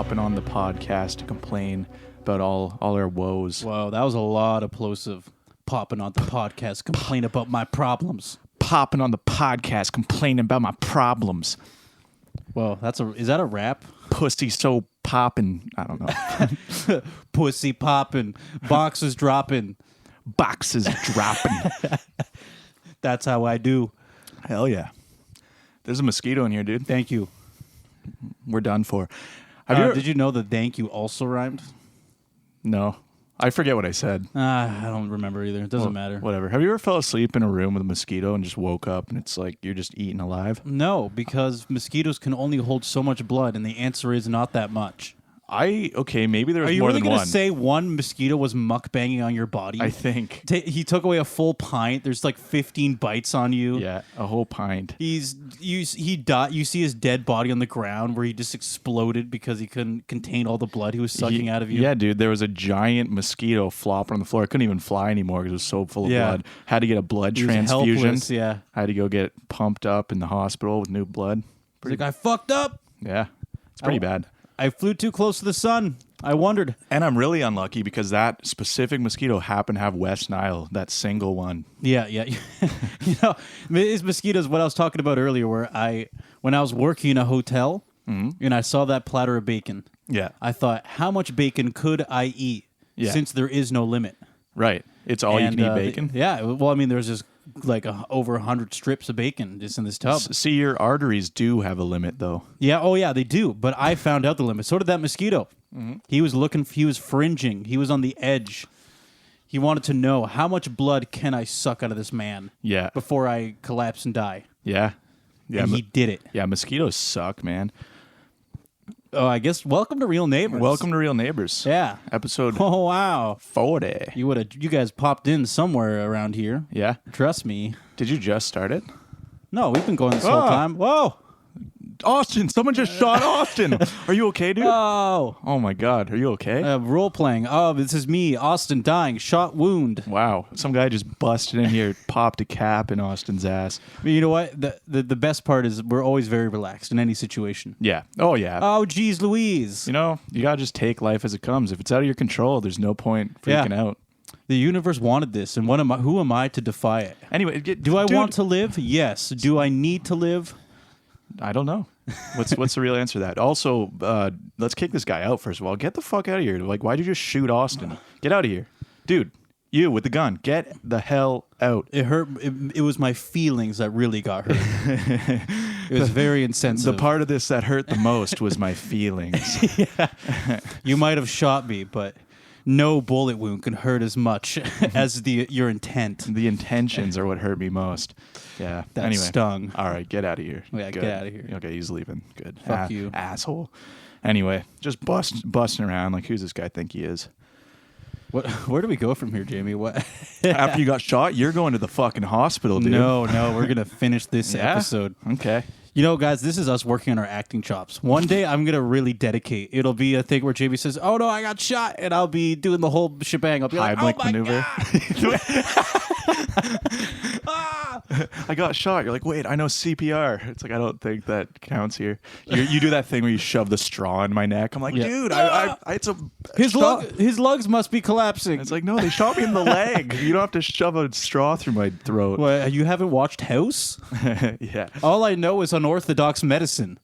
popping on the podcast to complain about all our woes. Wow, that was a lot of plosive. Popping on the podcast, complain about my problems. Popping on the podcast, complaining about my problems. Well, is that a rap? Pussy so popping. I don't know. Pussy popping, boxes dropping. Boxes dropping. That's how I do. Hell yeah. There's a mosquito in here, dude. Thank you. We're done for. Did you know that thank you also rhymed? No. I forget what I said. I don't remember either. It doesn't matter. Whatever. Have you ever fell asleep in a room with a mosquito and just woke up and it's like you're just eaten alive? No, because mosquitoes can only hold so much blood, and the answer is not that much. Maybe there was more than one. Are you really going to say one mosquito was mukbanging on your body? I think. He took away a full pint. There's like 15 bites on you. Yeah, a whole pint. He died. You see his dead body on the ground where he just exploded because he couldn't contain all the blood he was sucking out of you. Yeah, dude, there was a giant mosquito flopping on the floor. I couldn't even fly anymore because it was so full of blood. Had to get a blood transfusion. Helpless, yeah. I had to go get pumped up in the hospital with new blood. He's like, I fucked up. Yeah, it's pretty bad. I flew too close to the sun. I wondered. And I'm really unlucky because that specific mosquito happened to have West Nile, that single one. Yeah. These mosquitoes, what I was talking about earlier, when I was working in a hotel and I saw that platter of bacon, I thought, how much bacon could I eat since there is no limit? Right. It's all you can eat bacon? Well, I mean, there's just like over 100 strips of bacon just in this tub. See, your arteries do have a limit, though. Yeah, yeah, they do. But I found out the limit. So did that mosquito. Mm-hmm. He was fringing. He was on the edge. He wanted to know, how much blood can I suck out of this man before I collapse and die? Yeah. And he did it. Yeah, mosquitoes suck, man. Oh, I guess welcome to Real Neighbors. Welcome to Real Neighbors. Yeah. Episode 40. You guys popped in somewhere around here. Yeah. Trust me. Did you just start it? No, we've been going this whole time. Whoa. Austin, someone just shot Austin. Are you okay, dude? Oh my God. Are you okay? Role playing. Oh, this is me, Austin, dying, shot wound. Wow. Some guy just busted in here, popped a cap in Austin's ass. But you know what? The best part is we're always very relaxed in any situation. Yeah. Oh, yeah. Oh, geez Louise. You know, you got to just take life as it comes. If it's out of your control, there's no point freaking out. The universe wanted this, and who am I to defy it? Anyway, do I want to live? Yes. Do I need to live? I don't know. What's the real answer to that? Also, let's kick this guy out first of all. Get the fuck out of here. Like, why'd you just shoot Austin? Get out of here. Dude, you with the gun. Get the hell out. It hurt. It was my feelings that really got hurt. It was very insensitive. The part of this that hurt the most was my feelings. You might have shot me, but no bullet wound can hurt as much as your intent. The intentions are what hurt me most. Yeah. That stung. All right, get out of here. Yeah, Good. get out of here. Okay, he's leaving. Good. Fuck you. Asshole. Anyway, just busting around. Like, who's this guy think he is? Where do we go from here, Jamie? What? After you got shot, you're going to the fucking hospital, dude. No, we're going to finish this episode. Okay. You know, guys, this is us working on our acting chops. One day, I'm going to really dedicate. It'll be a thing where Jamie says, oh, no, I got shot. And I'll be doing the whole shebang. I'll be like, oh, my maneuver. God. I got shot. You're like, wait, I know CPR. It's like, I don't think that counts here. You do that thing where you shove the straw in my neck. I'm like, dude, his lungs must be collapsing. It's like, no, they shot me in the leg. You don't have to shove a straw through my throat. Well, you haven't watched House? Yeah. All I know is unorthodox medicine.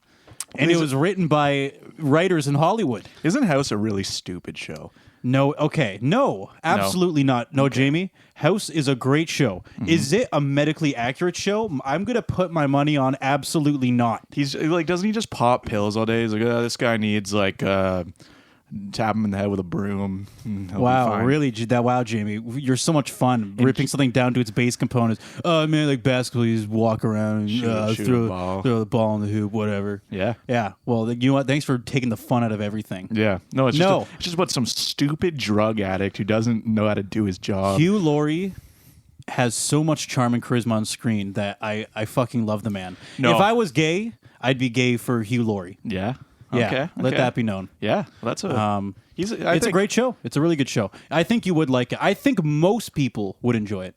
And it was written by writers in Hollywood. Isn't House a really stupid show? No, okay. No, absolutely not. No, okay. Jamie, House is a great show. Mm-hmm. Is it a medically accurate show? I'm going to put my money on absolutely not. He's like, doesn't he just pop pills all day? He's like, this guy needs like tap him in the head with a broom. Wow, really? Wow, Jamie, you're so much fun ripping something down to its base components. Oh man, like basketball, you just walk around and throw the ball in the hoop, whatever. Yeah. Well, you know what? Thanks for taking the fun out of everything. Yeah. No, it's just about some stupid drug addict who doesn't know how to do his job. Hugh Laurie has so much charm and charisma on screen that I fucking love the man. No. If I was gay, I'd be gay for Hugh Laurie. Yeah. Yeah, okay. Let that be known. Yeah, well, that's it's a great show. It's a really good show. I think you would like it. I think most people would enjoy it.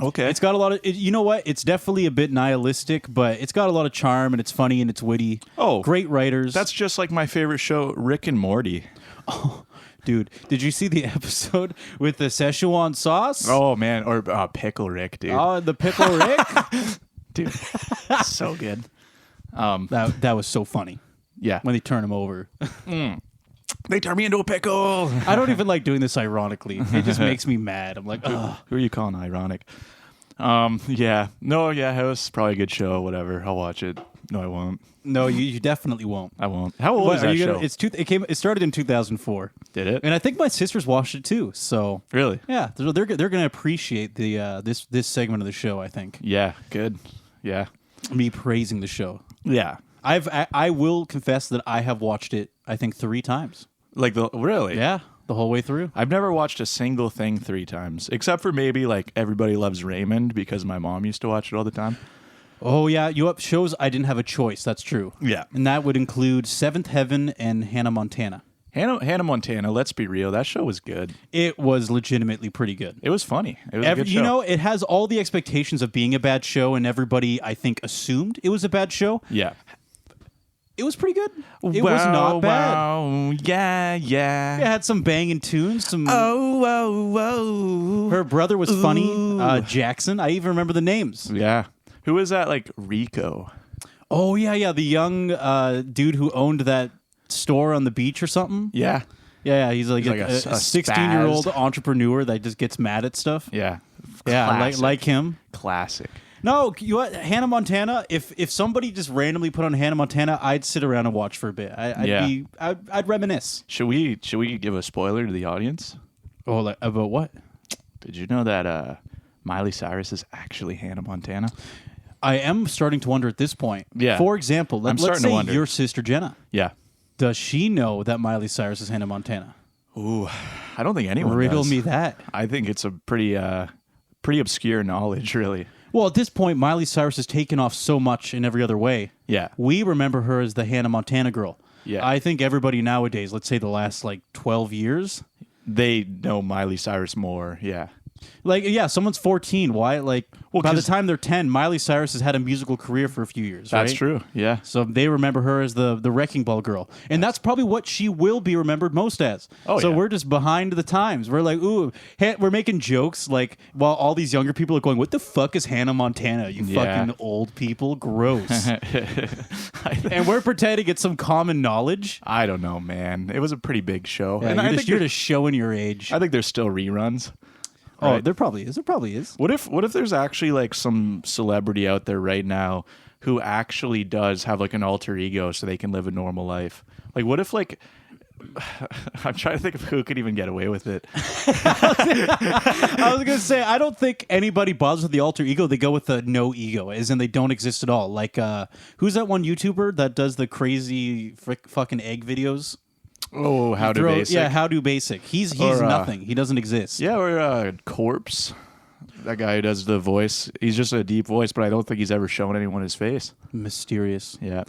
Okay. It's got a lot of, you know what? It's definitely a bit nihilistic, but it's got a lot of charm and it's funny and it's witty. Oh, great writers. That's just like my favorite show, Rick and Morty. Oh, dude, did you see the episode with the Szechuan sauce? Oh man, or Pickle Rick, dude. Oh, the Pickle Rick, dude, so good. That was so funny. Yeah, when they turn him over. They turn me into a pickle. I don't even like doing this ironically. It just makes me mad. I'm like, ugh. Who are you calling ironic? Yeah. No, yeah, it was probably a good show, whatever. I'll watch it. No, I won't. No, you definitely won't. I won't. How old is that show? It started in 2004. Did it? And I think my sisters watched it too. So really? Yeah, they're going to appreciate the this segment of the show, I think. Yeah, good. Yeah. Me praising the show. Yeah. I will confess that I have watched it, I think, 3 times. Like really? Yeah, the whole way through. I've never watched a single thing 3 times, except for maybe like Everybody Loves Raymond because my mom used to watch it all the time. Oh yeah, shows I didn't have a choice. That's true. Yeah, and that would include Seventh Heaven and Hannah Montana. Hannah Montana. Let's be real, that show was good. It was legitimately pretty good. It was funny. It was a good show. You know, it has all the expectations of being a bad show, and everybody I think assumed it was a bad show. Yeah. It was pretty good. It was not bad. Wow. Yeah. It had some banging tunes. Her brother was funny. Jackson. I even remember the names. Yeah. Who is that? Like Rico. Oh yeah. The young dude who owned that store on the beach or something. Yeah. Yeah. He's like a 16-year-old entrepreneur that just gets mad at stuff. Yeah. Yeah. Like him. Classic. No, you know what? Hannah Montana. If somebody just randomly put on Hannah Montana, I'd sit around and watch for a bit. I'd reminisce. Should we give a spoiler to the audience? Oh, like, about what? Did you know that Miley Cyrus is actually Hannah Montana? I am starting to wonder at this point. Yeah. For example, let's say your sister Jenna. Yeah. Does she know that Miley Cyrus is Hannah Montana? Ooh, I don't think anyone Riddle does. me that. I think it's a pretty obscure knowledge, really. Well, at this point, Miley Cyrus has taken off so much in every other way. Yeah. We remember her as the Hannah Montana girl. Yeah. I think everybody nowadays, let's say the last 12 years, they know Miley Cyrus more. Yeah. Someone's 14. Why? By the time they're 10, Miley Cyrus has had a musical career for a few years. That's right? true. Yeah. So they remember her as the Wrecking Ball girl, and that's probably what she will be remembered most as. Oh, so yeah. we're just behind the times. We're like, ooh, we're making jokes while all these younger people are going, "What the fuck is Hannah Montana? You fucking old people, gross." And we're pretending it's some common knowledge. I don't know, man. It was a pretty big show, Yeah, and you're just showing your age. I think there's still reruns. Oh, Right. there probably is. There probably is. What if there's actually some celebrity out there right now who actually does have an alter ego so they can live a normal life? What if I'm trying to think of who could even get away with it. I was gonna say I don't think anybody bothers with the alter ego. They go with the no ego, as in they don't exist at all. Who's that one YouTuber that does the crazy fucking egg videos? Oh, How Do Basic. Yeah, How Do Basic. He's nothing. He doesn't exist. Yeah, or Corpse. That guy who does the voice. He's just a deep voice, but I don't think he's ever shown anyone his face. Mysterious. Yeah.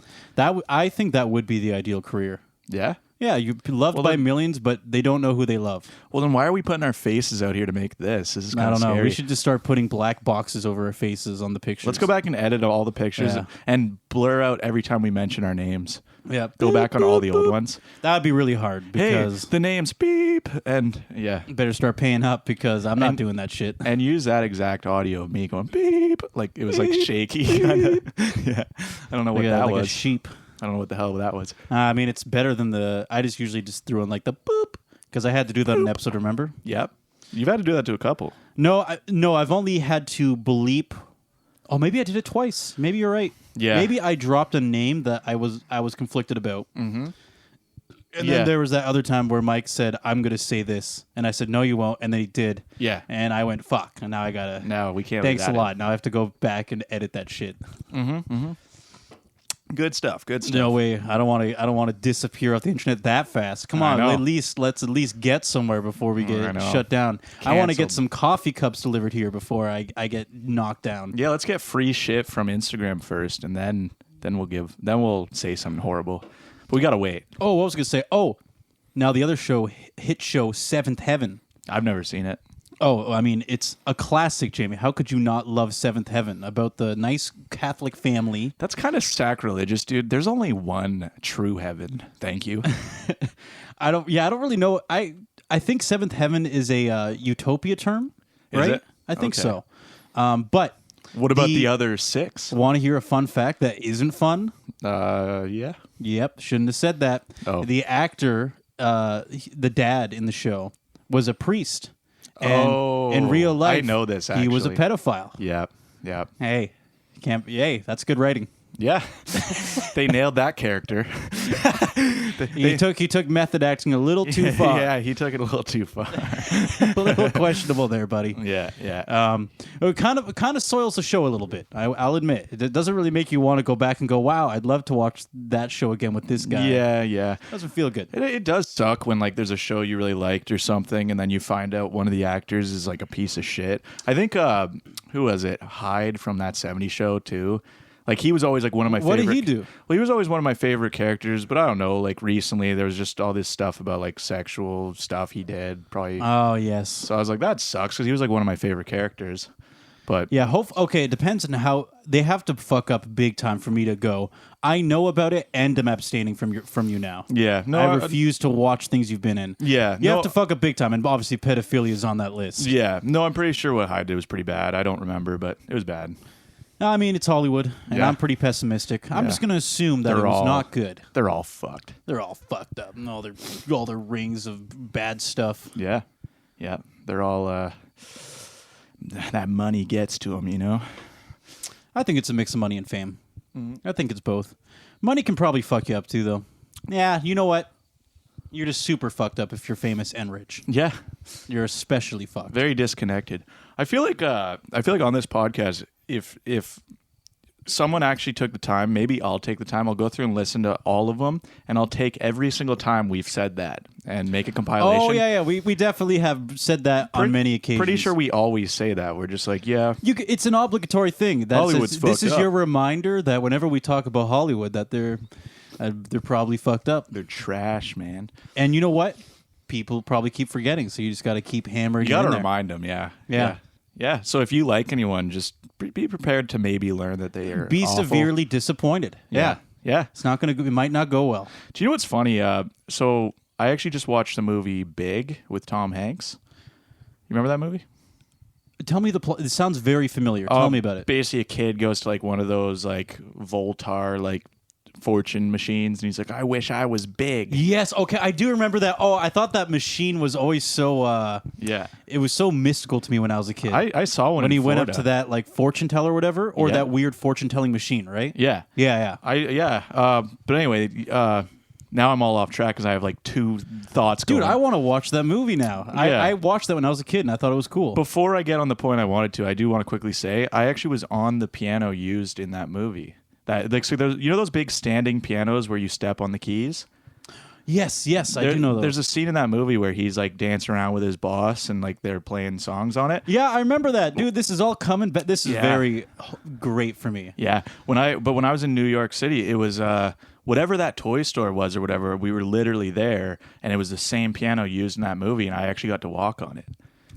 I think that would be the ideal career. Yeah? Yeah, you're loved by millions, but they don't know who they love. Well, then why are we putting our faces out here to make this? This is kind of scary. I don't know. We should just start putting black boxes over our faces on the pictures. Let's go back and edit all the pictures and blur out every time we mention our names. Yeah. Go back on all the old ones. That would be really hard because the name's beep and better start paying up because I'm not doing that shit. And use that exact audio of me going beep it was shaky. Yeah. I don't know what that was. A sheep. I don't know what the hell that was. I mean, it's better than I just usually just threw in the boop because I had to do that in an episode. Remember? Yep. You've had to do that to a couple. No, I've only had to bleep. Oh, maybe I did it twice. Maybe you're right. Yeah. Maybe I dropped a name that I was conflicted about. Mm-hmm. And then there was that other time where Mike said, "I'm going to say this," and I said, "No, you won't," and then he did. Yeah. And I went, "Fuck!" And now I gotta. No, we can't. Thanks a lot. Now I have to go back and edit that shit. Mm-hmm. Mm-hmm. Good stuff. No way. I don't want to disappear off the internet that fast. Come on, let's at least get somewhere before we get shut down. Canceled. I want to get some coffee cups delivered here before I get knocked down. Yeah, let's get free shit from Instagram first, and then we'll say something horrible. But we gotta wait. Oh, what was I gonna say? Oh, now the other show, hit show, Seventh Heaven. I've never seen it. Oh, I mean, it's a classic, Jamie. How could you not love Seventh Heaven? About the nice Catholic family. That's kind of sacrilegious, dude. There's only one true heaven. Thank you. I don't really know. I think Seventh Heaven is a utopia term, right? Is it? I think Okay. so. But What about the other 6? want to hear a fun fact that isn't fun? Yeah. Yep, shouldn't have said that. Oh. The actor, the dad in the show, was a priest. And in real life, I know this, he was a actually. pedophile. Yeah. Yeah. Hey, hey, that's good writing. Yeah. They nailed that character. He took method acting a little too far. Yeah, he took it a little too far. A little questionable there, buddy. Yeah, yeah. It kind of soils the show a little bit. I'll admit it doesn't really make you want to go back and go, "Wow, I'd love to watch that show again with this guy." Yeah, yeah. Doesn't feel good. It does suck when like there's a show you really liked or something, and then you find out one of the actors is like a piece of shit. I think who was it? Hyde from That 70s Show too. Like he was always like one of my What favorite. did he do? Well, he was always one of my favorite characters, but I don't know. Like recently, there was just all this stuff about like sexual stuff he did. Probably. Oh yes. So I was like, that sucks because he was like one of my favorite characters. But Yeah, okay, it depends on how they have to fuck up big time for me to go. I know about it and I'm abstaining from you now. yeah, no, I refuse to watch things you've been in. Yeah, You no- have to fuck up big time, and obviously pedophilia is on that list. Yeah, no, I'm pretty sure what Hyde did was pretty bad. I don't remember, but it was bad. No, I mean, it's Hollywood, and Yeah. I'm pretty pessimistic. I'm Yeah. just going to assume that They're it was all- not good. They're all fucked. They're all fucked up. And all their rings of bad stuff. Yeah, yeah, they're all. That money gets to them, you know. I think it's a mix of money and fame. Mm-hmm. I think it's both. Money can probably fuck you up too, though. Yeah, you know what? You're just super fucked up if you're famous and rich. Yeah, You're especially fucked. very disconnected. I feel like on this podcast, if someone actually took the time, maybe I'll take the time. I'll go through and listen to all of them, and I'll take every single time we've said that and make a compilation. Oh, yeah. We definitely have said that on many occasions. Pretty sure we always say that. We're just like, yeah, It's an obligatory thing. Hollywood's This is fucked your up. reminder that whenever we talk about Hollywood, that they're probably fucked up. they're trash, man. And you know what? People probably keep forgetting, so you just got to keep hammering. You got to in there. remind them, yeah. Yeah. Yeah. So if you like anyone, just be prepared to maybe learn that they are Be awful. severely disappointed. Yeah. Yeah. It's not going to. It might not go well. Do you know what's funny? So I actually just watched the movie Big with Tom Hanks. You remember that movie? Tell me the plot. It sounds very familiar. Tell me about it. Basically, a kid goes to like one of those like Voltar like fortune machines, and he's like, "I wish I was big." Yes. Okay. I do remember that. Oh, I thought that machine was always so. Yeah. It was so mystical to me when I was a kid. I saw one when in he went up Florida. to that like fortune teller or whatever, or Yeah. that weird fortune telling machine, right? Yeah. Yeah. But anyway, now I'm all off track because I have like two thoughts. Dude, going. I want to watch that movie now. Yeah. I watched that when I was a kid, and I thought it was cool. Before I get on the point I wanted to, I do want to quickly say I actually was on the piano used in that movie. That like so there's, you know those big standing pianos where you step on the keys? Yes, I do know those. There's a scene in that movie where he's like dancing around with his boss and like they're playing songs on it. Yeah, I remember that, dude. This is all coming, but this is Yeah. very great for me. Yeah. When I was in New York City, it was whatever that toy store was or whatever, we were literally there and it was the same piano used in that movie and I actually got to walk on it.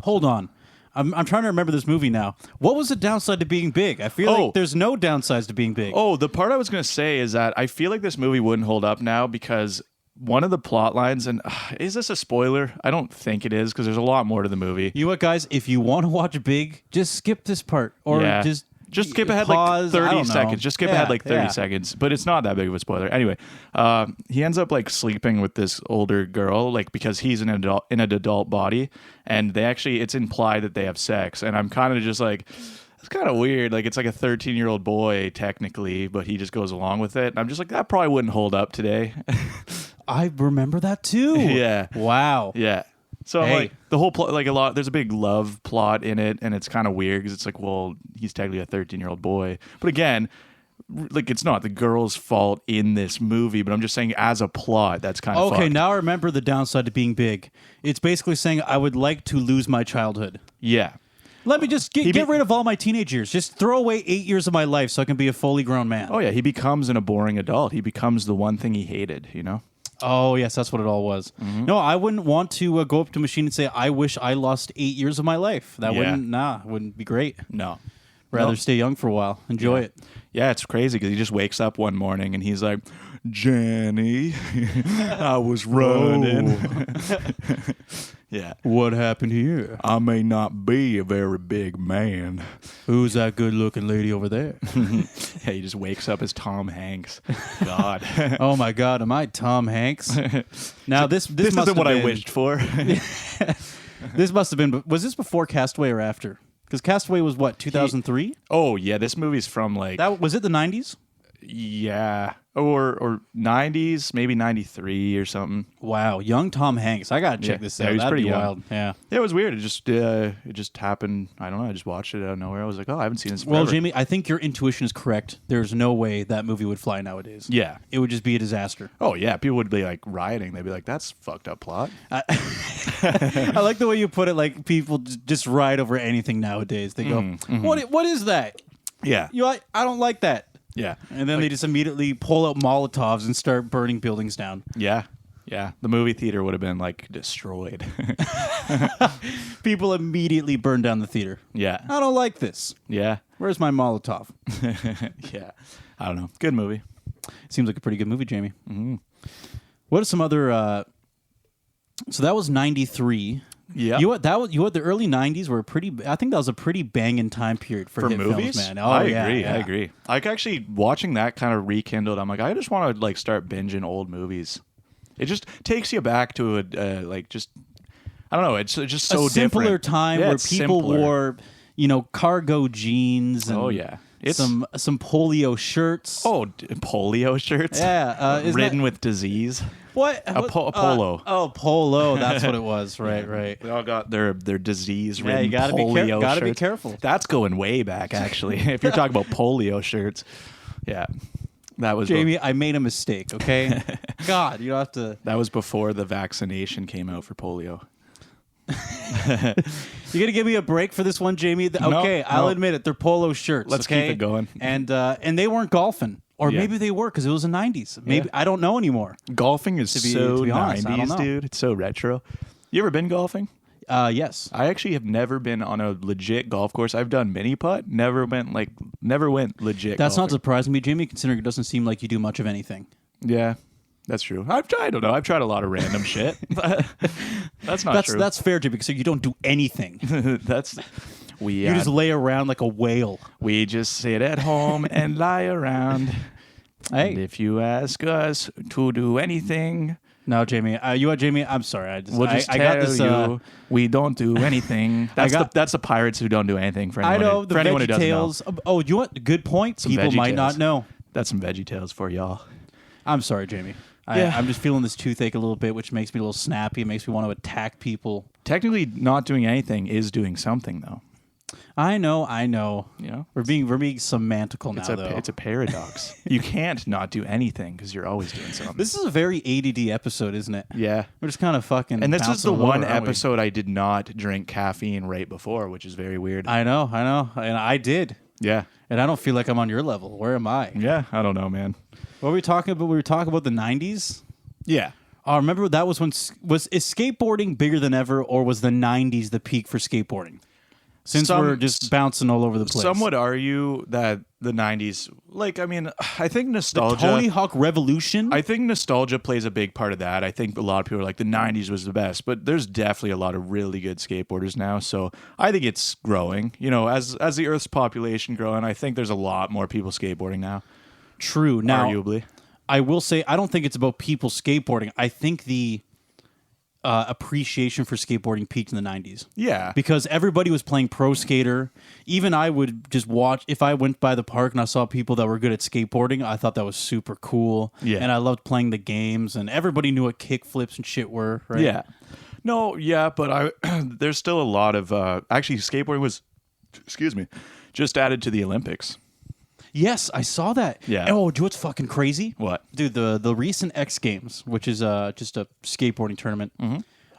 Hold on. I'm trying to remember this movie now. What was the downside to being big? I feel like there's no downsides to being big. Oh, the part I was going to say is that I feel like this movie wouldn't hold up now because one of the plot lines, and is this a spoiler? I don't think it is because there's a lot more to the movie. You know what, guys? If you want to watch Big, just skip this part. Or Yeah. just skip ahead pause. like I 30 don't know. seconds. Just skip ahead like 30 yeah. seconds. But it's not that big of a spoiler. Anyway, he ends up like sleeping with this older girl, like because he's in an adult body, and they actually it's implied that they have sex. And I'm kind of just like, it's kind of weird. Like it's like a 13-year-old boy technically, but he just goes along with it. And I'm just like, that probably wouldn't hold up today. I remember that too. Yeah. Wow. Yeah. So I'm Hey. like the whole plot, like a lot. There's a big love plot in it, and it's kind of weird because it's like, well, he's technically a 13-year-old boy, but again, like it's not the girl's fault in this movie. But I'm just saying, as a plot, that's kind of Okay, fucked. now I remember the downside to being big. It's basically saying I would like to lose my childhood. Yeah. Let me just get rid of all my teenage years. Just throw away 8 years of my life so I can be a fully grown man. Oh yeah, he becomes a boring adult. He becomes the one thing he hated. You know. Oh, yes, that's what it all was. Mm-hmm. No, I wouldn't want to go up to a machine and say, I wish I lost 8 years of my life. That wouldn't be great. No. Rather stay young for a while. Enjoy it. Yeah, it's crazy because he just wakes up one morning and he's like, Jenny, I was running. Yeah. What happened here? I may not be a very big man. Who's that good-looking lady over there? Yeah, he just wakes up as Tom Hanks. God. Oh, my God. Am I Tom Hanks? Now, this isn't what I wished for. This must have been... Was this before Castaway or after? Because Castaway was, what, 2003? Oh, yeah. This movie's from, like... Was it the 90s? Yeah. Or 90s, maybe 93 or something. Wow, young Tom Hanks. I gotta check this out. Yeah, he's That'd pretty be young. wild. Yeah. Yeah, it was weird. It just happened. I don't know. I just watched it out of nowhere. I was like, oh, I haven't seen this forever. Well, Jamie, I think your intuition is correct. There's no way that movie would fly nowadays. Yeah. It would just be a disaster. Oh, yeah. People would be like rioting. They'd be like, that's fucked up plot. I like the way you put it. Like people just ride over anything nowadays. They go, What is that? Yeah. I don't like that. Yeah. And then they just immediately pull out Molotovs and start burning buildings down. Yeah. Yeah. The movie theater would have been like destroyed. People immediately burn down the theater. Yeah. I don't like this. Yeah. Where's my Molotov? Yeah. I don't know. Good movie. Seems like a pretty good movie, Jamie. Mm-hmm. What are some other... So that was 93. Yeah. You know what? The early 90s were pretty... I think that was a pretty banging time period for hit movies, films, man. Oh, I yeah, agree. yeah. I agree. Like, actually, watching that kind of rekindled, I'm like, I just want to, like, start binging old movies. It just takes you back to just... I don't know. It's just so a simpler different. time where people wore, cargo jeans and some polio shirts. Oh, polio shirts? Yeah. Ridden with disease. What? A polo. Polo. That's what it was. Right. They all got their disease-ridden yeah, you gotta polio gotta shirts. be careful. That's going way back, actually. If you're talking about polio shirts. Yeah. That was Jamie, I made a mistake, okay? God, you don't have to... That was before the vaccination came out for polio. You gonna give me a break for this one, Jamie? Okay, I'll admit it. They're polo shirts. Let's keep it going. And they weren't golfing, or maybe they were because it was the 90s. Maybe I don't know anymore. Golfing is so honest, 90s, dude. It's so retro. You ever been golfing? Yes. I actually have never been on a legit golf course. I've done mini putt. Never went legit. That's golfing. not surprising me, Jamie, considering it doesn't seem like you do much of anything. Yeah. That's true. I don't know. I've tried a lot of random shit. But that's not true. That's fair, Jamie, because you don't do anything. You just lay around like a whale. We just sit at home and lie around. Hey. And if you ask us to do anything... No, Jamie. Jamie? I'm sorry. We'll just tell you we don't do anything. That's the pirates who don't do anything for anyone. I know, for anyone who doesn't know. Oh, you know what? Good point. Some People might not know. That's some VeggieTales for y'all. I'm sorry, Jamie. I'm just feeling this toothache a little bit, which makes me a little snappy. It makes me want to attack people. Technically, not doing anything is doing something, though. I know. You know, we're being semantical now, though. It's a paradox. You can't not do anything because you're always doing something. This is a very ADD episode, isn't it? Yeah, we're just kind of fucking. And this is the one episode I did not drink caffeine right before, which is very weird. I know, and I did. Yeah, and I don't feel like I'm on your level. Where am I? Yeah, I don't know, man. What were we talking about? We were talking about the 90s. Yeah. Remember that was is skateboarding bigger than ever, or was the 90s the peak for skateboarding? Since we're just bouncing all over the place. Some would argue that the 90s, I think nostalgia... The Tony Hawk Revolution? I think nostalgia plays a big part of that. I think a lot of people are like, the 90s was the best. But there's definitely a lot of really good skateboarders now. So I think it's growing. You know, as the Earth's population growing, I think there's a lot more people skateboarding now. True. Now, arguably. I will say, I don't think it's about people skateboarding. I think the... appreciation for skateboarding peaked in the 90s. Yeah. Because everybody was playing pro skater. Even I would just watch, if I went by the park and I saw people that were good at skateboarding, I thought that was super cool. Yeah. And I loved playing the games, and everybody knew what kick flips and shit were, right? Yeah. No, yeah, but there's still a lot of, actually skateboarding was, just added to the Olympics. Yes, I saw that. Yeah. Oh, do you know what's fucking crazy? What? Dude, the recent X Games, which is just a skateboarding tournament,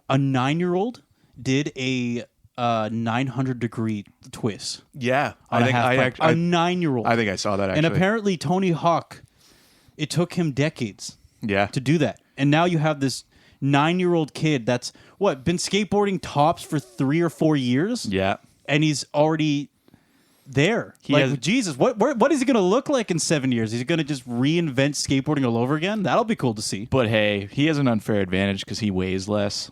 a 9-year-old did a 900-degree twist. Yeah. A 9-year-old. I think I saw that, actually. And apparently Tony Hawk, it took him decades to do that. And now you have this 9-year-old kid that's been skateboarding tops for 3 or 4 years. Yeah. And he's already there. Jesus, what is he going to look like in 7 years? Is he going to just reinvent skateboarding all over again? That'll be cool to see. But hey, he has an unfair advantage because he weighs less.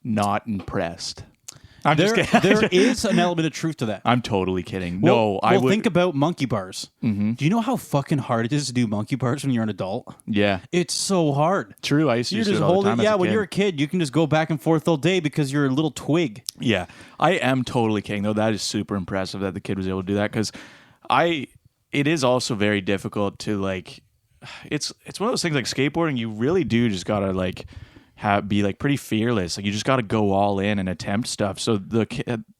Not impressed. I'm just kidding. There is an element of truth to that. I'm totally kidding. No, I would think about monkey bars. Mm-hmm. Do you know how fucking hard it is to do monkey bars when you're an adult? Yeah. It's so hard. True. I used to do it all the time as a kid. When you're a kid, you can just go back and forth all day because you're a little twig. Yeah. I am totally kidding, though. That is super impressive that the kid was able to do that because it is also very difficult to, like, it's one of those things like skateboarding, you really do just got to, like, be like pretty fearless. Like you just got to go all in and attempt stuff. So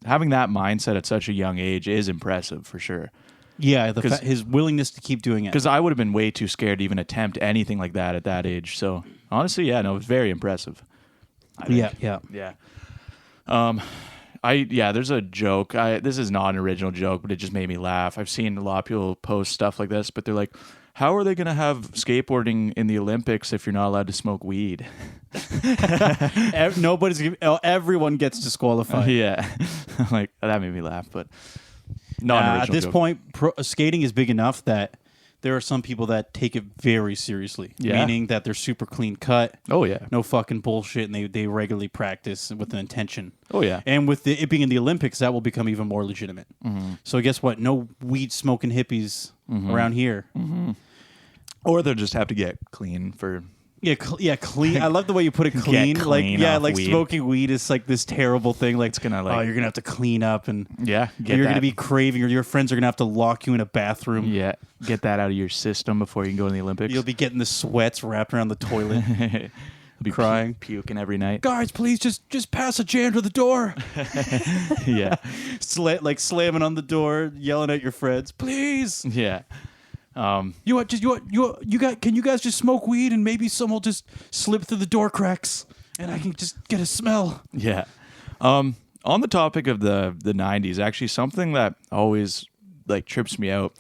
having that mindset at such a young age is impressive for sure. Yeah, his willingness to keep doing it. Because I would have been way too scared to even attempt anything like that at that age. So honestly, yeah, no, it's very impressive. Yeah. There's a joke. This is not an original joke, but it just made me laugh. I've seen a lot of people post stuff like this, but they're like, how are they going to have skateboarding in the Olympics if you're not allowed to smoke weed? Everyone gets disqualified. Yeah. Like, that made me laugh, but not an original at this joke. Point, skating is big enough that there are some people that take it very seriously, meaning that they're super clean cut. Oh, yeah. No fucking bullshit, and they regularly practice with an intention. Oh, yeah. And with it being in the Olympics, that will become even more legitimate. Mm-hmm. So guess what? No weed-smoking hippies around here. Mm-hmm. Or they'll just have to get clean for... Clean. I love the way you put it, clean. Like weed. Smoking weed is like this terrible thing. Like, it's gonna like, you're gonna have to clean up, and you're gonna be craving, or your friends are gonna have to lock you in a bathroom. Yeah, get that out of your system before you can go to the Olympics. You'll be getting the sweats wrapped around the toilet. You'll be crying, puking every night. Guys, please just pass a jam to the door. Yeah, slamming on the door, yelling at your friends, please. Yeah. Can you guys just smoke weed and maybe some will just slip through the door cracks and I can just get a smell. Yeah. On the topic of the 90s, actually something that always like trips me out.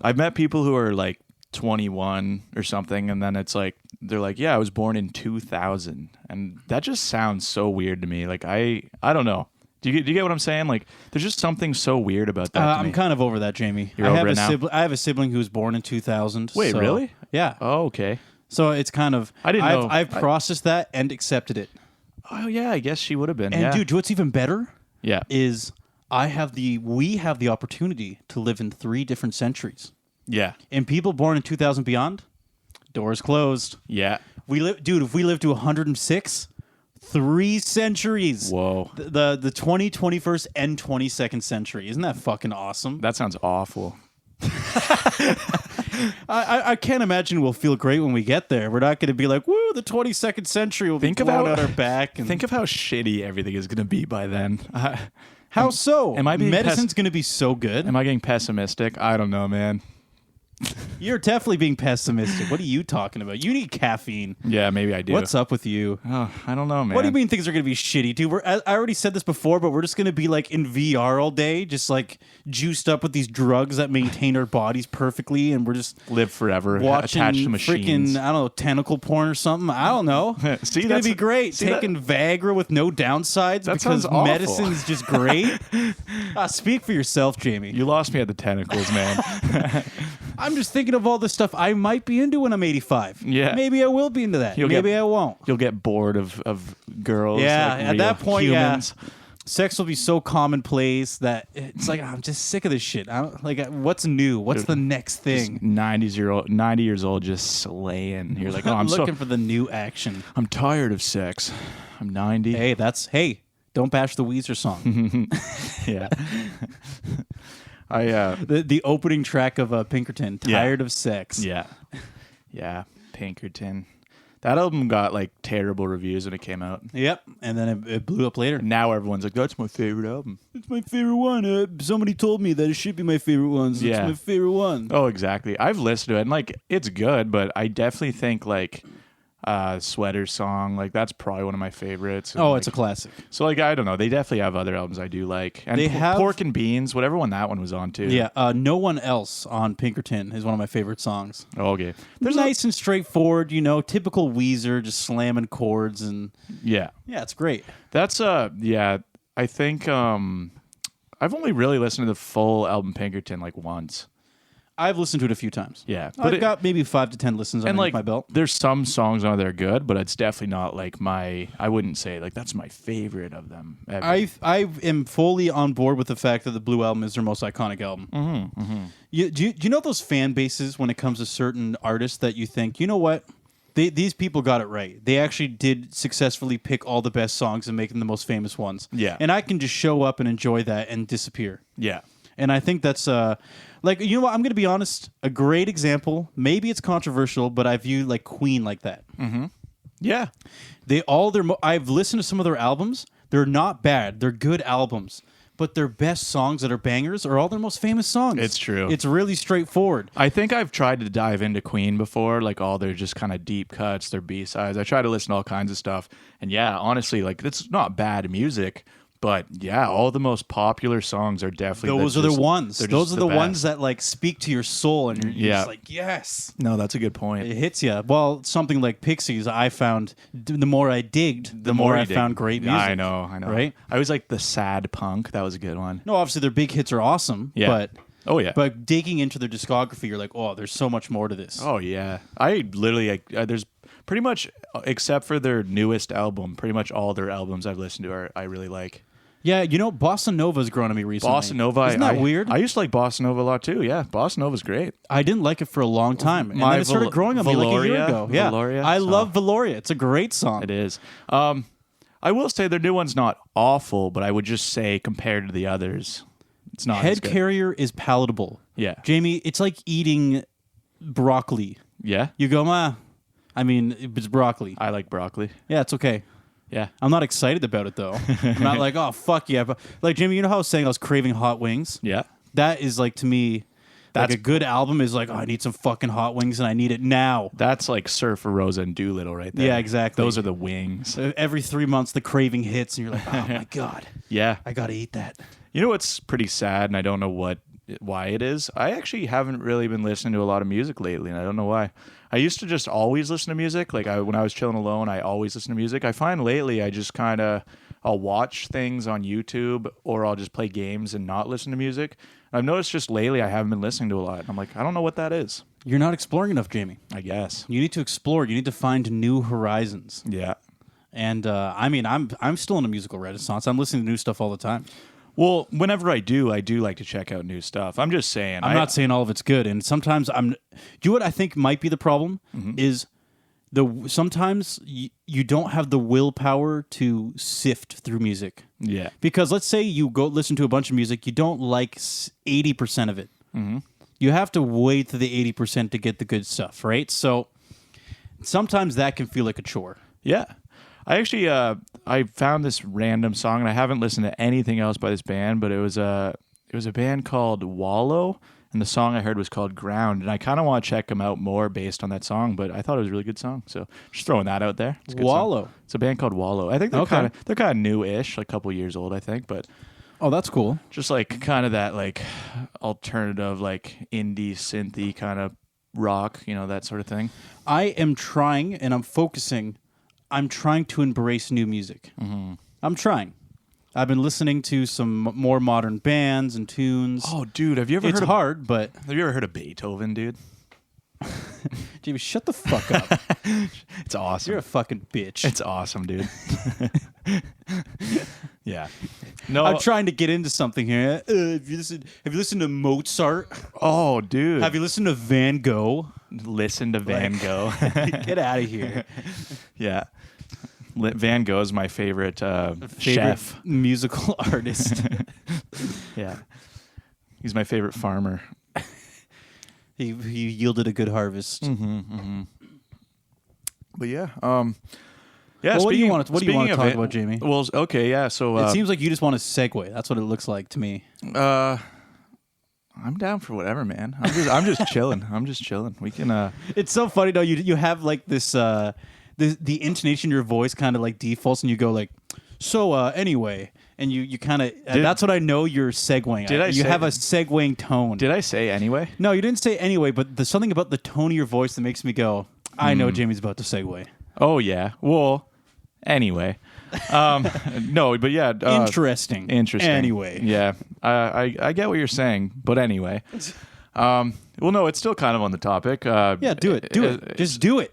I've met people who are like 21 or something, and then it's like they're like, yeah, I was born in 2000, and that just sounds so weird to me. Like I don't know. Do you get what I'm saying? Like, there's just something so weird about that. I'm kind of over that, Jamie. You're over it now? I have a sibling who was born in 2000. Wait, really? Yeah. Oh, okay. So it's kind of... I didn't know. I've processed that and accepted it. Oh, yeah, I guess she would have been. And, dude, what's even better? Yeah. Is we have the opportunity to live in 3 different centuries. Yeah. And people born in 2000 beyond, doors closed. Yeah. If we live to 106... 3 centuries. Whoa. The 20th, 21st, and 22nd century. Isn't that fucking awesome? That sounds awful. I can't imagine we'll feel great when we get there. We're not going to be like, woo, the 22nd century will be blown out our back. Think of how shitty everything is going to be by then. How so? Medicine's going to be so good. Am I getting pessimistic? I don't know, man. You're definitely being pessimistic. What are you talking about? You need caffeine. Yeah, maybe I do. What's up with you? Oh, I don't know, man. What do you mean things are going to be shitty, dude? I already said this before, but we're just going to be like in VR all day, just like juiced up with these drugs that maintain our bodies perfectly, and we're just live forever, watching attached to machines. Freaking, I don't know, tentacle porn or something. I don't know. It's going to be great. Taking Viagra with no downsides because medicine's just great. Speak for yourself, Jamie. You lost me at the tentacles, man. I'm just thinking of all the stuff I might be into when I'm 85. Yeah. Maybe I will be into that. Maybe I won't. You'll get bored of girls. Yeah, like at that point, humans. Yeah. Sex will be so commonplace that it's like, I'm just sick of this shit. What's new? What's the next thing? 90 years old, just slaying. You're like, I'm looking for the new action. I'm tired of sex. I'm 90. Hey, don't bash the Weezer song. Yeah. The opening track of Pinkerton, Tired of Sex. Yeah, Pinkerton. That album got like terrible reviews when it came out. Yep, and then it blew up later. Now everyone's like, that's my favorite album. It's my favorite one. Somebody told me that it should be my favorite one. So it's my favorite one. Oh, exactly. I've listened to it and like it's good, but I definitely think like Sweater Song. Like, that's probably one of my favorites. And, Oh, like, it's a classic. So, like, I don't know. They definitely have other albums I do like. And They have Pork and Beans, whatever one that one was on, too. Yeah, No One Else on Pinkerton is one of my favorite songs. Oh, okay. There's nice and straightforward, typical Weezer, just slamming chords and yeah, it's great. that's yeah. I think I've only really listened to the full album Pinkerton like once. I've listened to it a few times. Yeah, I've got maybe 5 to 10 listens and underneath like my belt. there's some songs on there good, but it's definitely not like I wouldn't say like that's my favorite of them ever. I am fully on board with the fact that the Blue Album is their most iconic album. Do you know those fan bases when it comes to certain artists that you think, you know what? These people got it right. They actually did successfully pick all the best songs and make them the most famous ones. Yeah. And I can just show up and enjoy that and disappear. Yeah. And I think that's like, you know what? I'm going to be honest. A great example. Maybe it's controversial, but I view like Queen like that. Yeah. I've listened to some of their albums. They're not bad. They're good albums. But their best songs that are bangers are all their most famous songs. It's true. It's really straightforward. I think I've tried to dive into Queen before, like all their just kind of deep cuts, their B-sides. I try to listen to all kinds of stuff. And yeah, honestly, like it's not bad music, but yeah, all the most popular songs are definitely Those are the ones. they're Those just are the best. ones that like speak to your soul and you're just like, yes. No, that's a good point. It hits you. Well, something like Pixies, I found the more I digged, the more I found great music. I know. Right? I was like the sad punk. That was a good one. No, obviously their big hits are awesome. Yeah. But Oh yeah. But digging into their discography, you're like, oh, there's so much more to this. Oh yeah. I literally there's pretty much except for their newest album, pretty much all their albums I've listened to I really like. Yeah, Bossa Nova's grown on me recently. Bossa Nova. Isn't that weird? I used to like Bossa Nova a lot too. Yeah, Bossa Nova's great. I didn't like it for a long time. And My then it started growing on me like a year Valoria- ago. Yeah. Valoria I song. love Valoria. It's a great song. It is. I will say their new one's not awful, but I would just say compared to the others, it's not as Head good. Carrier is palatable. Yeah. Jamie, it's like eating broccoli. Yeah. You go, I mean, it's broccoli. I like broccoli. Yeah, it's okay. Yeah. I'm not excited about it, though. I'm not like, oh, fuck yeah. But, like, Jimmy, you know how I was saying I was craving hot wings? Yeah. That is, like, to me, That's like a good album is like, oh, I need some fucking hot wings and I need it now. That's like Surfer Rosa and Doolittle right there. Yeah, exactly. Those are the wings. Every 3 months, the craving hits and you're like, oh, my God. Yeah. I got to eat that. You know what's pretty sad, and I don't know why it is? I actually haven't really been listening to a lot of music lately, and I don't know why. I used to just always listen to music. Like when I was chilling alone, I always listen to music. I find lately I just kind of I'll watch things on YouTube or I'll just play games and not listen to music. I've noticed just lately I haven't been listening to a lot. I'm like, I don't know what that is. You're not exploring enough, Jamie. I guess. You need to explore. You need to find new horizons. Yeah. And I mean, I'm still in a musical renaissance. I'm listening to new stuff all the time. Well, whenever I do like to check out new stuff. I'm just saying. I'm not saying all of it's good, and sometimes Do you know what I think might be the problem is sometimes you don't have the willpower to sift through music. Yeah. Because let's say you go listen to a bunch of music, you don't like 80% of it. You have to wait to the 80% to get the good stuff, right? So sometimes that can feel like a chore. Yeah. I actually I found this random song and I haven't listened to anything else by this band, but it was a band called Wallow, and the song I heard was called Ground, and I kind of want to check them out more based on that song, but I thought it was a really good song, so just throwing that out there. It's a good Wallow. song. It's a band called Wallow. I think they're Okay. kind of new-ish, like a couple years old, I think, but Oh, that's cool. just like kind of that like alternative like indie synthy kind of rock, that sort of thing. I am trying, and I'm focusing. I'm trying to embrace new music. I'm trying. I've been listening to some more modern bands and tunes. Oh, dude, have you ever It's heard of hard, but Beethoven, dude? Jamie, shut the fuck up. It's awesome. You're a fucking bitch. It's awesome, dude. Yeah. No. I'm trying to get into something here. Have you listened to Mozart? Oh, dude. Have you listened to Van Gogh? listened to Van Gogh? Get out of here. Yeah. Van Gogh is my favorite, chef. Musical artist. Yeah. He's my favorite farmer. He yielded a good harvest. But yeah. Yeah. Well, what do you want to talk about, Jamie? Well, okay, yeah. So It seems like you just want to segue. That's what it looks like to me. I'm down for whatever, man. I'm just chilling. I'm just chilling. We can It's so funny though. You have like this the intonation of your voice kind of like defaults, and you go like, so anyway, and you kind of that's what I know you're segueing. You have a segueing tone. Did I say anyway? No, you didn't say anyway, but there's something about the tone of your voice that makes me go, I know Jamie's about to segue. Oh yeah. Well, anyway. No, but yeah. Interesting. Anyway. Yeah. I get what you're saying, but anyway. Well, no, it's still kind of on the topic. Yeah, do it. Just do it.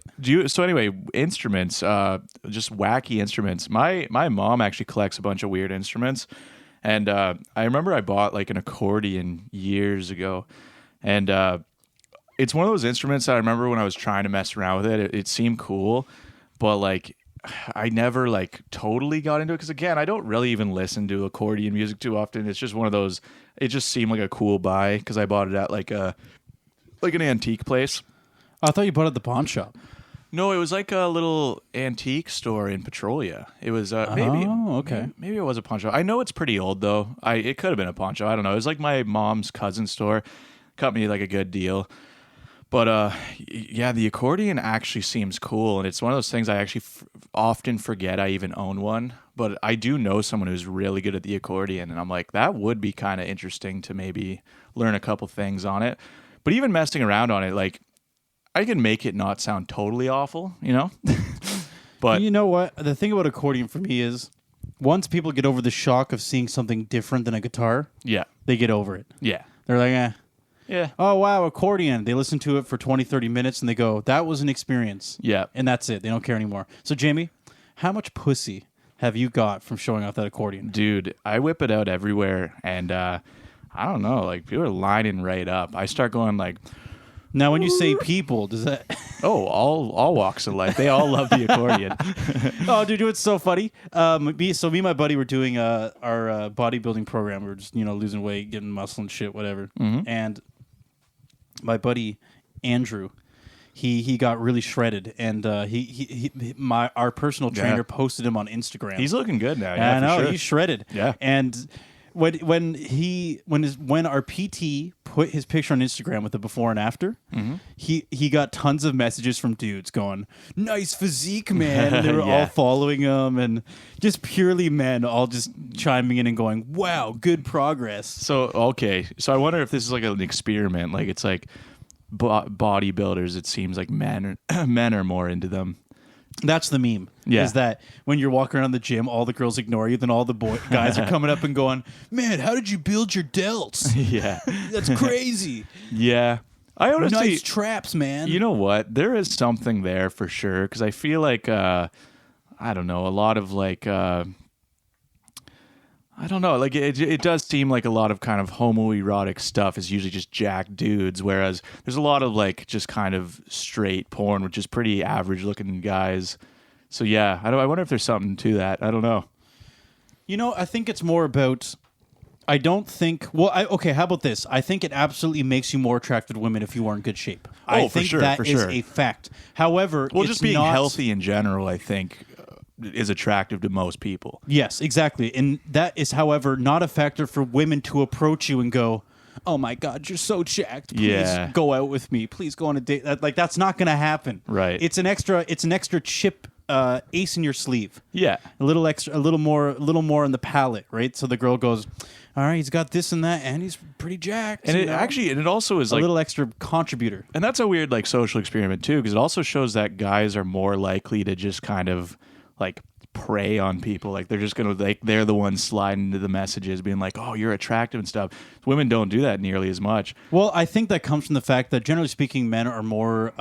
So anyway, instruments, just wacky instruments. My mom actually collects a bunch of weird instruments. And I remember I bought like an accordion years ago. And it's one of those instruments that I remember when I was trying to mess around with it. It seemed cool, but like I never like totally got into it because again, I don't really even listen to accordion music too often. It's just one of those. It just seemed like a cool buy because I bought it at like an antique place. I thought you bought it at the pawn shop. No, it was like a little antique store in Petrolia. It was maybe it was a pawn shop. I know it's pretty old though. It could have been a pawn shop. I don't know. It was like my mom's cousin's store. Cut me like a good deal. But yeah, the accordion actually seems cool, and it's one of those things I actually often forget I even own one. But I do know someone who's really good at the accordion, and I'm like, that would be kind of interesting to maybe learn a couple things on it. But even messing around on it, like, I can make it not sound totally awful, you know? But you know what? The thing about accordion for me is, once people get over the shock of seeing something different than a guitar, they get over it. Yeah. They're like, eh. Yeah. Oh, wow, accordion. They listen to it for 20, 30 minutes, and they go, that was an experience. Yeah. And that's it. They don't care anymore. So, Jamie, how much pussy have you got from showing off that accordion? Dude, I whip it out everywhere, and I don't know, like, people are lining right up. I start going like... Now, when you say people, does that... Oh, all walks of life. They all love the accordion. Oh, dude, it's so funny. Me and my buddy were doing our bodybuilding program. We were just, losing weight, getting muscle and shit, whatever. Mm-hmm. And my buddy, Andrew... He got really shredded, and our personal trainer posted him on Instagram. He's looking good now. Yeah, I know, sure. He's shredded. Yeah, and when our PT put his picture on Instagram with the before and after, he got tons of messages from dudes going, "Nice physique, man." And they were all following him, and just purely men, all just chiming in and going, "Wow, good progress." So I wonder if this is like an experiment. Like it's like. Bodybuilders, it seems like men are more into them. That's the meme. Yeah. Is that when you're walking around the gym, all the girls ignore you, then all the guys are coming up and going, "Man, how did you build your delts?" Yeah. That's crazy. Yeah. I honestly, nice traps, man. You know what? There is something there for sure, because I feel like I don't know, a lot of like I don't know, like it does seem like a lot of kind of homoerotic stuff is usually just jacked dudes, whereas there's a lot of like just kind of straight porn, which is pretty average looking guys. So yeah, I wonder if there's something to that. I don't know. I think it's more about. I don't think. Well, okay. How about this? I think it absolutely makes you more attracted to women if you are in good shape. I think that is a fact. However, well, just being healthy in general, I think. Is attractive to most people. Yes, exactly. And that is, however, not a factor for women to approach you and go, "Oh my God, you're so jacked. Please go out with me. Please go on a date." That's not going to happen. Right. It's an extra chip ace in your sleeve. Yeah. A little more on the palate, right? So the girl goes, "All right, he's got this and that, and he's pretty jacked." And it also is a like little extra contributor. And that's a weird like social experiment too, because it also shows that guys are more likely to just kind of like prey on people. Like they're just gonna they're the ones sliding into the messages being like, "Oh, you're attractive" and stuff. Women don't do that nearly as much. Well, I think that comes from the fact that generally speaking, men are more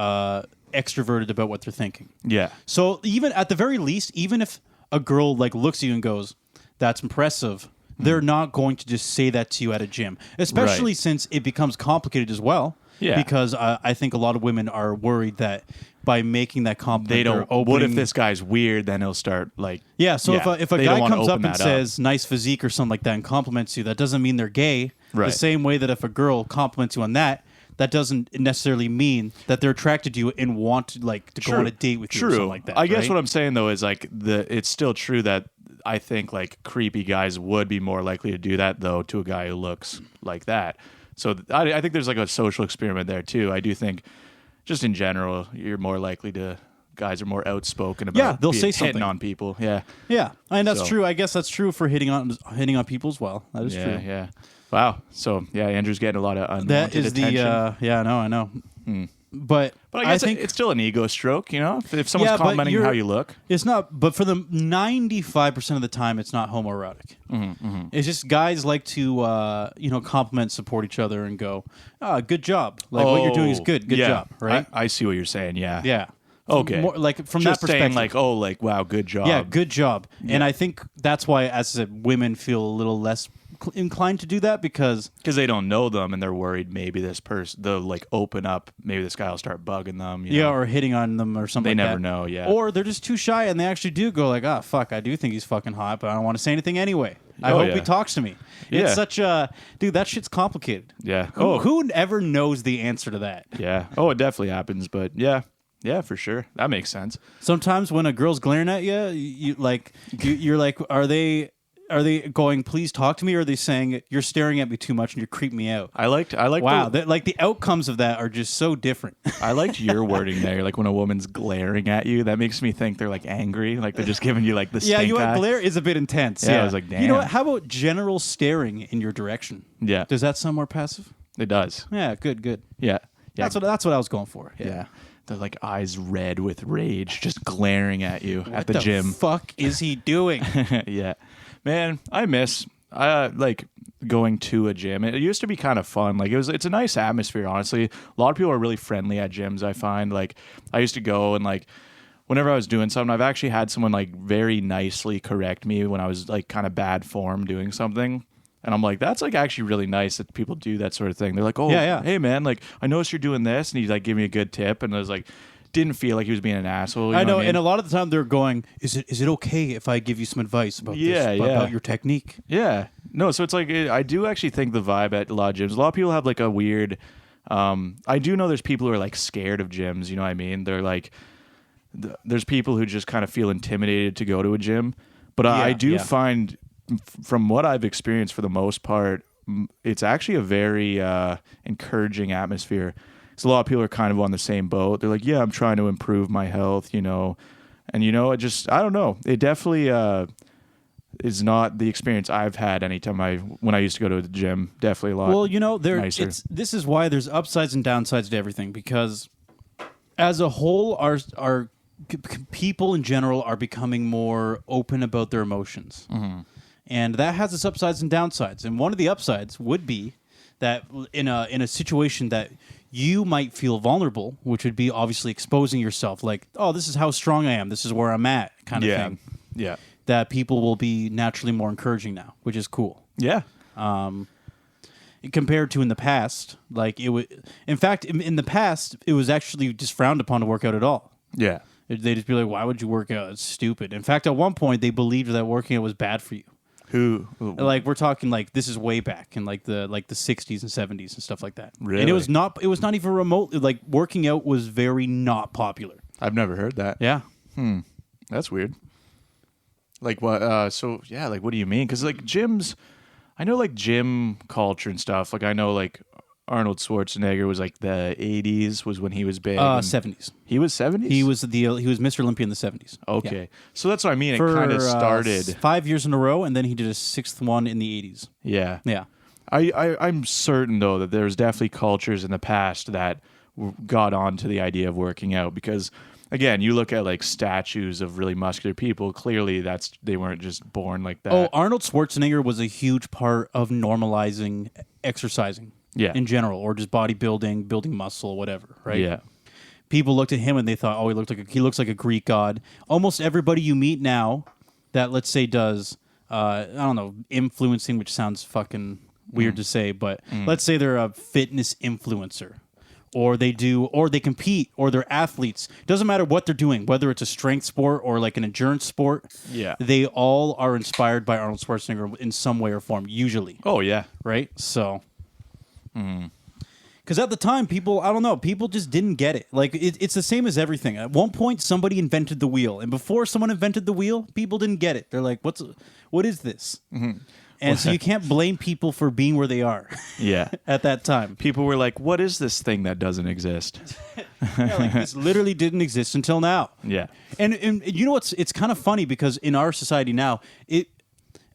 extroverted about what they're thinking. Yeah. So even at the very least, even if a girl like looks at you and goes, "That's impressive," they're not going to just say that to you at a gym, especially since it becomes complicated as well. Yeah. Because I think a lot of women are worried that by making that compliment, they don't. What if this guy's weird? Then he'll start like. Yeah. So if a guy comes up and says "nice physique" or something like that and compliments you, that doesn't mean they're gay. Right. The same way that if a girl compliments you on that doesn't necessarily mean that they're attracted to you and want to go on a date with you or something like that. I guess what I'm saying though is like it's still true that I think like creepy guys would be more likely to do that though to a guy who looks like that. So I think there's like a social experiment there too. I do think just in general you're more likely to guys are more outspoken about they'll say hitting something on people. Yeah. Yeah, and that's true. I guess that's true for hitting on people as well. That is true. Yeah. Wow. So yeah, Andrew's getting a lot of unwanted That is attention. the I know. But I guess think it's still an ego stroke, you know. If someone's commenting how you look, it's not. But for the 95% of the time, it's not homoerotic. It's just guys like to compliment, support each other, and go, good job. Like what you're doing is good. Good job. Right. I see what you're saying. Yeah. Yeah. Okay. More, like from just that perspective, saying wow, good job. Yeah, good job. Yeah. And I think that's why, as I said, women feel a little less inclined to do that because they don't know them and they're worried maybe this person they'll like open up, maybe this guy will start bugging them. You know? Or hitting on them or something. They like never that. know. Yeah. Or they're just too shy and they actually do go like, fuck, I do think he's fucking hot, but I don't want to say anything anyway. I hope he talks to me. It's such a dude. That shit's complicated. Yeah. Who ever knows the answer to that? Yeah. Oh, it definitely happens, but yeah. Yeah, for sure. That makes sense. Sometimes when a girl's glaring at you, you're like, are they going, please talk to me, or are they saying you're staring at me too much and you're creeping me out? I like. Wow, the outcomes of that are just so different. I liked your wording there. Like when a woman's glaring at you, that makes me think they're like angry, like they're just giving you like the stink eye. Glare is a bit intense. Yeah, I was like, damn. You know what? How about general staring in your direction? Yeah. Does that sound more passive? It does. Yeah, good. Yeah. That's what I was going for. Yeah. They're like eyes red with rage, just glaring at you at the gym. What the fuck is he doing? Yeah. Man, I miss like going to a gym. It used to be kind of fun. Like it's a nice atmosphere, honestly. A lot of people are really friendly at gyms, I find. Like I used to go and like whenever I was doing something, I've actually had someone like very nicely correct me when I was like kind of bad form doing something. And I'm like, that's like actually really nice that people do that sort of thing. They're like, hey man, like I noticed you're doing this, and he's like, give me a good tip, and I was like, didn't feel like he was being an asshole. You I know, what I mean? and a lot of the time they're going, is it okay if I give you some advice about this, about your technique? Yeah, no, so it's like I do actually think the vibe at a lot of gyms. A lot of people have like a weird. I do know there's people who are like scared of gyms. You know what I mean? They're like, there's people who just kind of feel intimidated to go to a gym, but I do find. From what I've experienced, for the most part, it's actually a very encouraging atmosphere. So a lot of people are kind of on the same boat. They're like, yeah, I'm trying to improve my health, you know. And, you know, I don't know. It definitely is not the experience I've had when I used to go to the gym. Definitely a lot Well, you know, nicer. This is why there's upsides and downsides to everything, because as a whole, our people in general are becoming more open about their emotions. Mm-hmm. And that has its upsides and downsides. And one of the upsides would be that in a situation that you might feel vulnerable, which would be obviously exposing yourself, like, oh, this is how strong I am, this is where I'm at, kind of thing. Yeah. That people will be naturally more encouraging now, which is cool. Yeah. Compared to in the past, like it would. In fact, in the past, it was actually just frowned upon to work out at all. Yeah. They'd just be like, why would you work out? It's stupid. In fact, at one point, they believed that working out was bad for you. Who? Like we're talking like this is way back in like the 60s and 70s and stuff like that. Really? And it was not even remote. Like working out was very not popular. I've never heard that. Yeah. That's weird. Like what? So yeah, like what do you mean? Because like gyms, I know like gym culture and stuff. Like I know like Arnold Schwarzenegger was like the 80s was when he was big. 70s. He was 70s? He was Mr. Olympia in the 70s. Okay. Yeah. So that's what I mean. It kind of started 5 years in a row, and then he did a sixth one in the 80s. Yeah. Yeah. I'm certain though that there's definitely cultures in the past that got onto the idea of working out, because again, you look at like statues of really muscular people, clearly they weren't just born like that. Oh, Arnold Schwarzenegger was a huge part of normalizing exercising. Yeah. In general, or just bodybuilding, building muscle, whatever, right? Yeah. People looked at him and they thought, oh, he looks like a Greek god. Almost everybody you meet now that, let's say, does, I don't know, influencing, which sounds fucking weird to say, but let's say they're a fitness influencer, or they compete, or they're athletes. Doesn't matter what they're doing, whether it's a strength sport or like an endurance sport. Yeah. They all are inspired by Arnold Schwarzenegger in some way or form, usually. Oh, yeah. Right? So... Because at the time, people just didn't get it. Like, it's the same as everything. At one point, somebody invented the wheel. And before someone invented the wheel, people didn't get it. They're like, what is this? Mm-hmm. And so you can't blame people for being where they are. Yeah. At that time. People were like, what is this thing that doesn't exist? Yeah, like this literally didn't exist until now. Yeah. And you know what's, it's kind of funny because in our society now,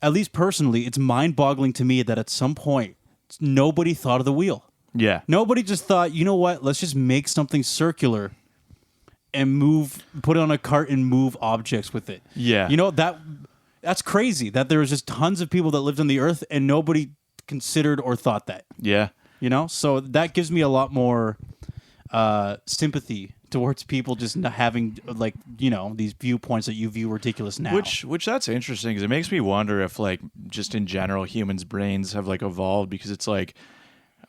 at least personally, it's mind-boggling to me that at some point nobody thought of the wheel. Yeah. Nobody just thought, you know what, let's just make something circular and put it on a cart and move objects with it. Yeah. You know, that's crazy that there was just tons of people that lived on the earth and nobody considered or thought that. Yeah. You know, so that gives me a lot more sympathy towards people just not having, like, you know, these viewpoints that you view ridiculous now. Which that's interesting because it makes me wonder if, like, just in general, humans' brains have, like, evolved because it's like,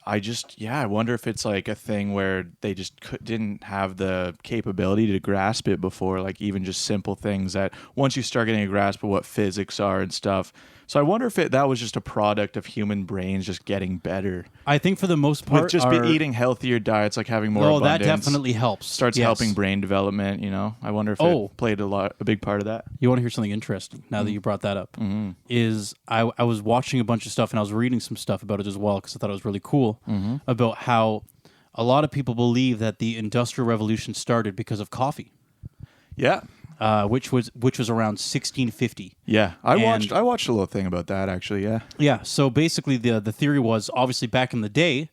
I wonder if it's like a thing where they just didn't have the capability to grasp it before, like even just simple things that once you start getting a grasp of what physics are and stuff. So I wonder if that was just a product of human brains just getting better. I think for the most part, with just eating healthier diets, like having more abundance. That definitely helps. Starts helping brain development, you know? I wonder if it played a big part of that. You want to hear something interesting now that you brought that up? Is I was watching a bunch of stuff and I was reading some stuff about it as well because I thought it was really cool about how a lot of people believe that the Industrial Revolution started because of coffee. Yeah. Which was around 1650. Yeah, I watched a little thing about that actually. Yeah, yeah. So basically, the theory was obviously back in the day,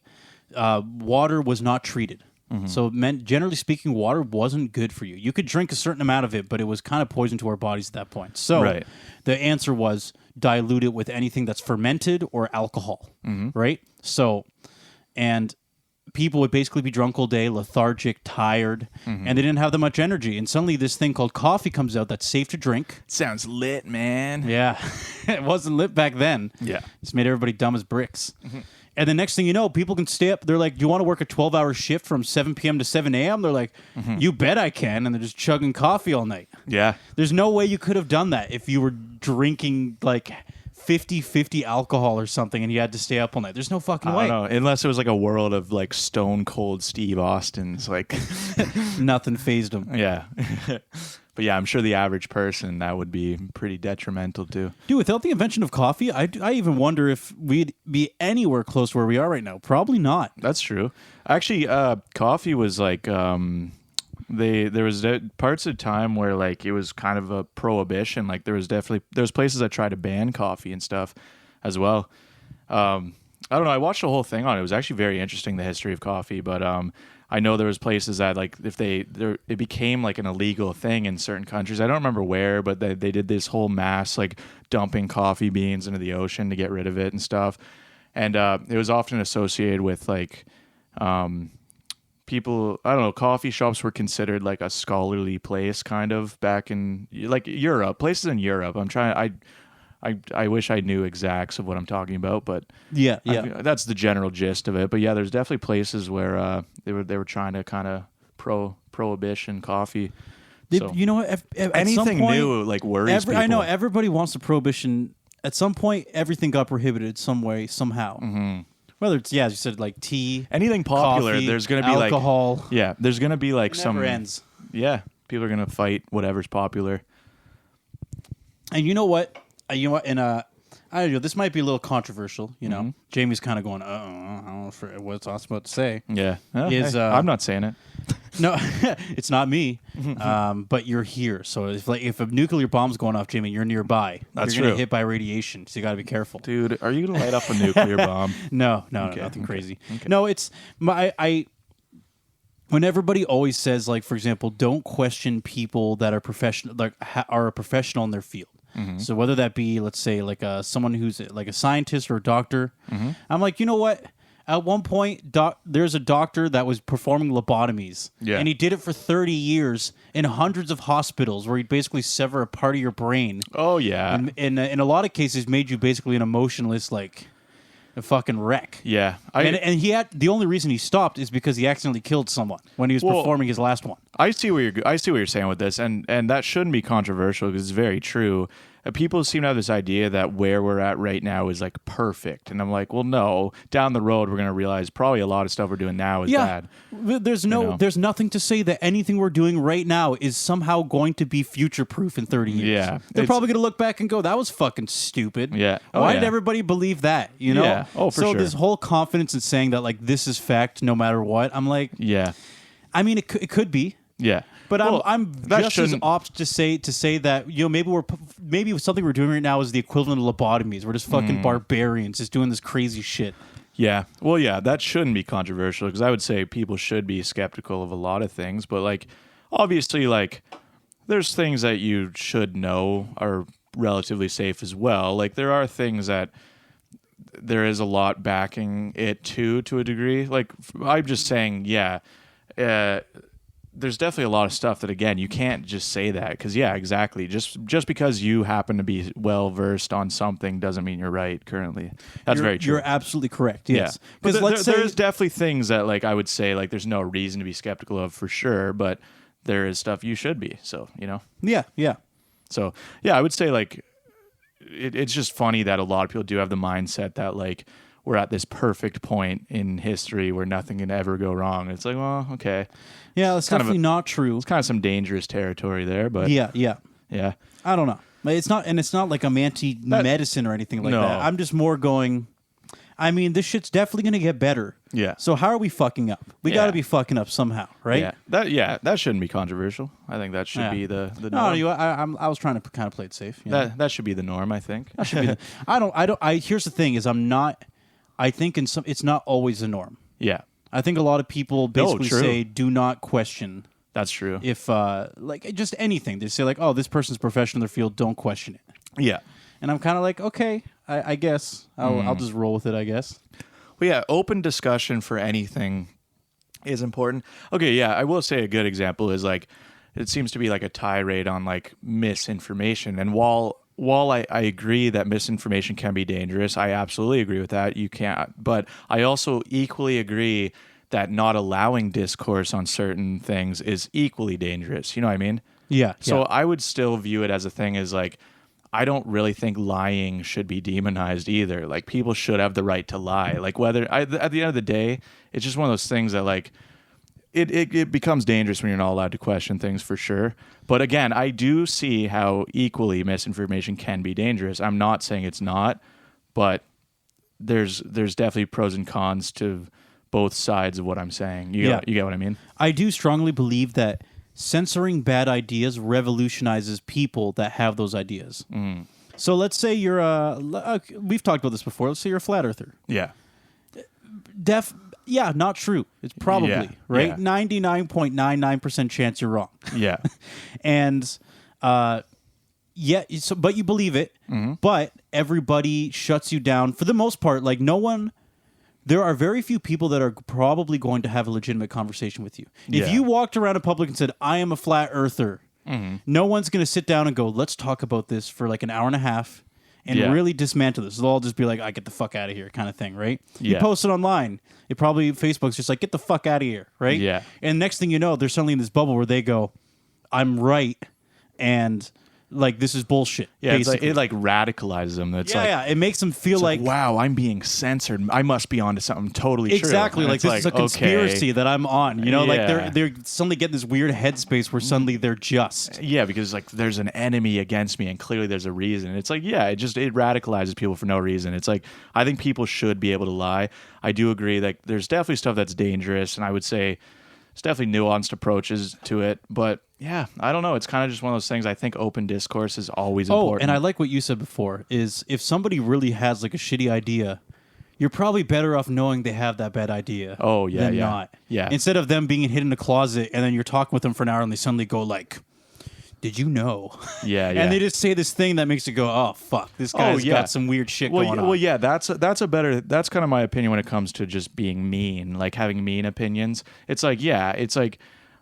water was not treated. So it meant, generally speaking, water wasn't good for you. You could drink a certain amount of it, but it was kind of poison to our bodies at that point. So the answer was dilute it with anything that's fermented or alcohol, right? So, and people would basically be drunk all day, lethargic, tired, and they didn't have that much energy. And suddenly this thing called coffee comes out that's safe to drink. Sounds lit, man. Yeah. It wasn't lit back then. Yeah. It's made everybody dumb as bricks. And the next thing you know, people can stay up. They're like, do you want to work a 12-hour shift from 7 p.m. to 7 a.m.? They're like, you bet I can. And they're just chugging coffee all night. Yeah. There's no way you could have done that if you were drinking like 50-50 alcohol or something and you had to stay up all night. There's no fucking way. I don't know. Unless it was like a world of like stone cold Steve Austin's like nothing fazed him. Yeah. But yeah, I'm sure the average person that would be pretty detrimental to. Dude, without the invention of coffee, I even wonder if we'd be anywhere close to where we are right now. Probably not. That's true. Actually, coffee was like there was parts of time where like it was kind of a prohibition. Like there was places that tried to ban coffee and stuff as well. I don't know. I watched the whole thing on it. It was actually very interesting, the history of coffee. But I know there was places that like if it became like an illegal thing in certain countries. I don't remember where, but they did this whole mass like dumping coffee beans into the ocean to get rid of it and stuff. And it was often associated with like people, I don't know, coffee shops were considered like a scholarly place kind of back in like Europe, places in Europe. I wish I knew exacts of what I'm talking about, but yeah, that's the general gist of it. But yeah, there's definitely places where they were trying to kind of prohibition coffee. So, you know what? anything new like worries people. I know everybody wants a prohibition. At some point, everything got prohibited some way, somehow. Whether it's, as you said, like tea, anything popular, coffee, there's going to be alcohol. There's going to be like Never ends. Yeah, people are going to fight whatever's popular. And you know what? And I don't know, this might be a little controversial, you know. Jamie's kind of going, I don't know what I was about to say. Yeah. I'm not saying it. No, it's not me. But you're here. So if a nuclear bomb's going off, Jamie, you're nearby. That's you're going to true. get hit by radiation, so you got to be careful. Dude, are you going to light up a nuclear bomb? No, nothing crazy. Okay. No, it's when everybody always says, like, for example, don't question people that are professional, like are a professional in their field. So whether that be, let's say, like someone who's like a scientist or a doctor, I'm like, you know what? At one point, there's a doctor that was performing lobotomies, and he did it for 30 years in hundreds of hospitals where he'd basically sever a part of your brain. Oh, yeah. And in a lot of cases, made you basically an emotionless, like, a fucking wreck. Yeah. And he had the only reason he stopped is because he accidentally killed someone when he was performing his last one. I see what you're saying with this, and that shouldn't be controversial because it's very true. People seem to have this idea that where we're at right now is like perfect, and I'm like, well, no. Down the road, we're gonna realize probably a lot of stuff we're doing now is bad. There's there's nothing to say that anything we're doing right now is somehow going to be future proof in 30 years. Yeah, they're probably gonna look back and go, "That was fucking stupid." Yeah. Why did everybody believe that? You know? Yeah. Oh, for sure. So this whole confidence in saying that like this is fact no matter what, I'm like, yeah. I mean, it could be. Yeah. But Well, I'm just as opt to say that, you know, maybe something we're doing right now is the equivalent of lobotomies. We're just fucking barbarians just doing this crazy shit. Yeah. Well, yeah, that shouldn't be controversial because I would say people should be skeptical of a lot of things. But, like, obviously, like, there's things that you should know are relatively safe as well. Like, there are things that there is a lot backing it to a degree. Like, I'm just saying, yeah, there's definitely a lot of stuff that, again, you can't just say that because, yeah, exactly. Just because you happen to be well versed on something doesn't mean you're right currently. That's very true. You're absolutely correct. Yes, because there's definitely things that, like, I would say, like, there's no reason to be skeptical of for sure, but there is stuff you should be. So, you know. Yeah. So, yeah, I would say, like, it's just funny that a lot of people do have the mindset that, like, we're at this perfect point in history where nothing can ever go wrong. It's like, well, okay. Yeah, that's definitely not true. It's kind of some dangerous territory there, but yeah. I don't know. It's not like I'm anti-medicine or anything like that. I'm just more going, I mean, this shit's definitely going to get better. Yeah. So how are we fucking up? We got to be fucking up somehow, right? Yeah. That shouldn't be controversial. I think that should be the norm. No, I was trying to kind of play it safe. You know? That should be the norm, I think. That should be here's the thing is I think it's not always the norm. Yeah. I think a lot of people basically say do not question. That's true. If like just anything, they say like, oh, this person's professional in their field, don't question it. Yeah. And I'm kind of like, okay, I guess I'll just roll with it, I guess. Well, yeah, open discussion for anything is important. Okay, yeah, I will say a good example is like it seems to be like a tirade on like misinformation. And while I agree that misinformation can be dangerous, I absolutely agree with that. You can't. But I also equally agree that not allowing discourse on certain things is equally dangerous. You know what I mean? Yeah. So I would still view it as a thing as like, I don't really think lying should be demonized either. Like people should have the right to lie. Like at the end of the day, it's just one of those things that like, it becomes dangerous when you're not allowed to question things for sure. But again, I do see how equally misinformation can be dangerous. I'm not saying it's not, but there's definitely pros and cons to both sides of what I'm saying. You get what I mean? I do strongly believe that censoring bad ideas revolutionizes people that have those ideas. Mm. So let's say you're we've talked about this before. Let's say you're a flat earther. Yeah. Yeah, not true. It's probably, right? 99.99% chance you're wrong. Yeah. And but you believe it, but everybody shuts you down for the most part. Like there are very few people that are probably going to have a legitimate conversation with you. If you walked around in public and said, I am a flat earther, no one's going to sit down and go, let's talk about this for like an hour and a half and really dismantle this. They'll all just be like, I get the fuck out of here kind of thing, right? Yeah. You post it online. Facebook's just like, get the fuck out of here, right? Yeah. And next thing you know, they're suddenly in this bubble where they go, I'm right, and like this is bullshit. Yeah, it like radicalizes them. It makes them feel like wow, I'm being censored. I must be onto something totally true. Exactly, like this is a conspiracy that I'm on. You know, like they're suddenly getting this weird headspace where suddenly they're just because like there's an enemy against me and clearly there's a reason. It's like it radicalizes people for no reason. It's like I think people should be able to lie. I do agree that there's definitely stuff that's dangerous, and I would say it's definitely nuanced approaches to it, but yeah, I don't know. It's kind of just one of those things. I think open discourse is always important. And I like what you said before, is if somebody really has like a shitty idea, you're probably better off knowing they have that bad idea than not. Yeah. Instead of them being hid in a closet and then you're talking with them for an hour and they suddenly go like, did you know? Yeah. And they just say this thing that makes you go, oh, fuck, this guy's got some weird shit going on. Well, yeah, that's kind of my opinion when it comes to just being mean, like having mean opinions. It's like,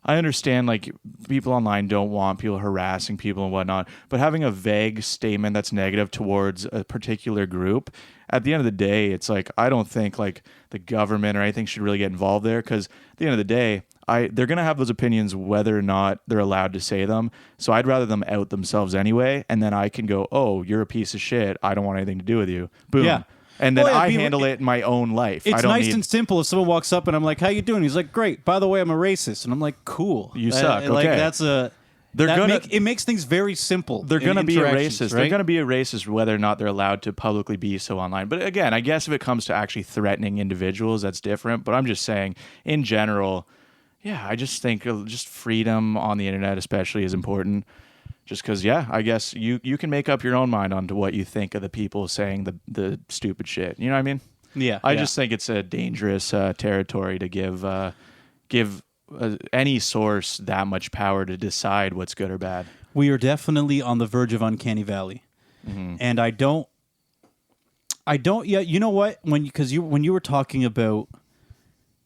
I understand like people online don't want people harassing people and whatnot, but having a vague statement that's negative towards a particular group, at the end of the day, it's like I don't think like the government or anything should really get involved there because at the end of the day, they're going to have those opinions whether or not they're allowed to say them. So I'd rather them out themselves anyway, and then I can go, oh, you're a piece of shit. I don't want anything to do with you. Boom. Yeah. And then I handle it in my own life. It's nice and simple. If someone walks up and I'm like, "How you doing?" He's like, "Great. By the way, I'm a racist." And I'm like, "Cool. You suck." Okay. Like it makes things very simple. They're going to be a racist. Right? They're going to be a racist whether or not they're allowed to publicly be so online. But again, I guess if it comes to actually threatening individuals, that's different. But I'm just saying, in general, Yeah, I just think just freedom on the internet especially is important. Just because, I guess you can make up your own mind onto what you think of the people saying the stupid shit. You know what I mean? Yeah. I just think it's a dangerous territory to give any source that much power to decide what's good or bad. We are definitely on the verge of uncanny valley, and I don't. Yeah, you know what? When you were talking about,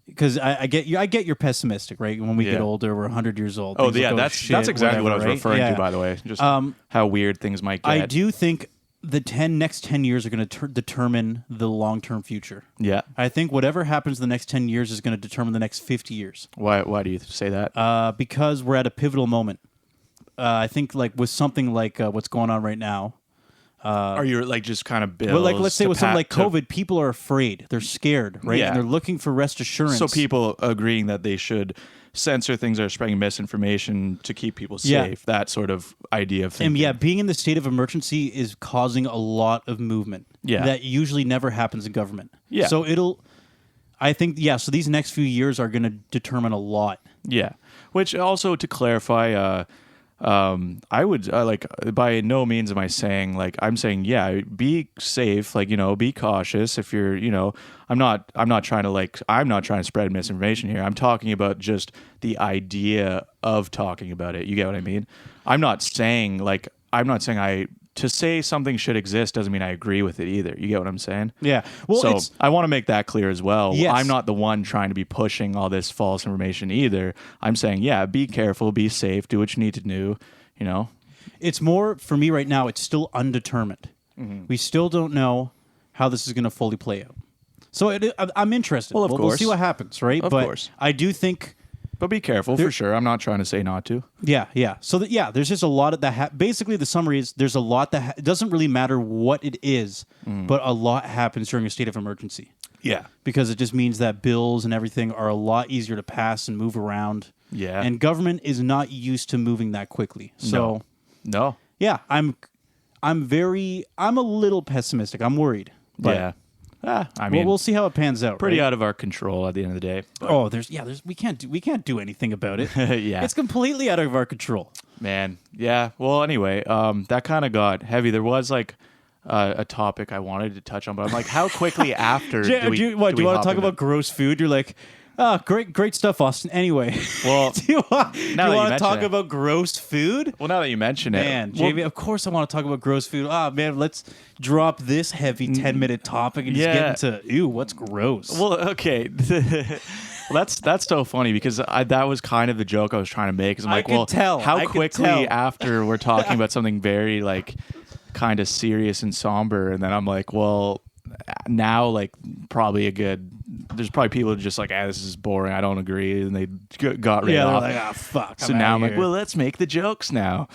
because I get you're pessimistic, right? When we get older, we're 100 years old. Oh yeah, that's exactly what I was referring to. By the way, just how weird things might get. I do think the next 10 years are going to determine the long-term future. Yeah. I think whatever happens in the next 10 years is going to determine the next 50 years. Why do you say that? Because we're at a pivotal moment. I think like with something like what's going on right now. Are you like just kind of bills? Well, like let's say with something like COVID, people are afraid. They're scared, right? Yeah. And they're looking for rest assurance. So people agreeing that they should censor things that are spreading misinformation to keep people safe. That sort of idea of thinking. And being in the state of emergency is causing a lot of movement. Yeah. That usually never happens in government. Yeah. So so these next few years are going to determine a lot. Yeah. Which also, to clarify, I would by no means am I saying I'm saying be safe, be cautious if you're I'm not trying to spread misinformation here. I'm talking about just the idea of talking about it. You get what I mean? I'm not saying to say something should exist doesn't mean I agree with it either. You get what I'm saying? Yeah. Well, so I want to make that clear as well. Yes. I'm not the one trying to be pushing all this false information either. I'm saying, be careful, be safe, do what you need to do, It's more, for me right now, it's still undetermined. Mm-hmm. We still don't know how this is going to fully play out. So I'm interested. Well, of course. We'll see what happens, right? Of course. I do think... But be careful, for sure. I'm not trying to say not to. Yeah. So there's just a lot of that. Basically, the summary is there's a lot that it doesn't really matter what it is, but a lot happens during a state of emergency. Yeah. Because it just means that bills and everything are a lot easier to pass and move around. Yeah. And government is not used to moving that quickly. So No. Yeah, I'm a little pessimistic. I'm worried. But yeah. I mean, we'll see how it pans out. Pretty right? out of our control at the end of the day. But. We can't do anything about it. Yeah, it's completely out of our control. Man, yeah. Well, anyway, that kind of got heavy. There was a topic I wanted to touch on, but I'm like, how quickly after do you want to talk about gross food? You're like, oh, great stuff, Austin. Anyway, well, do you want to talk about gross food? Well, now that you mention it, man, JV, of course I want to talk about gross food. Man, let's drop this heavy 10-minute topic and just get into what's gross. Well, okay. Well, that's so funny because that was kind of the joke I was trying to make. Because I'm like, how quickly after we're talking about something very kind of serious and somber, and then I'm like, well, now there's probably people who are just like, this is boring, I don't agree, and they got rid of it. Like, fuck. So now I'm like, well, let's make the jokes now.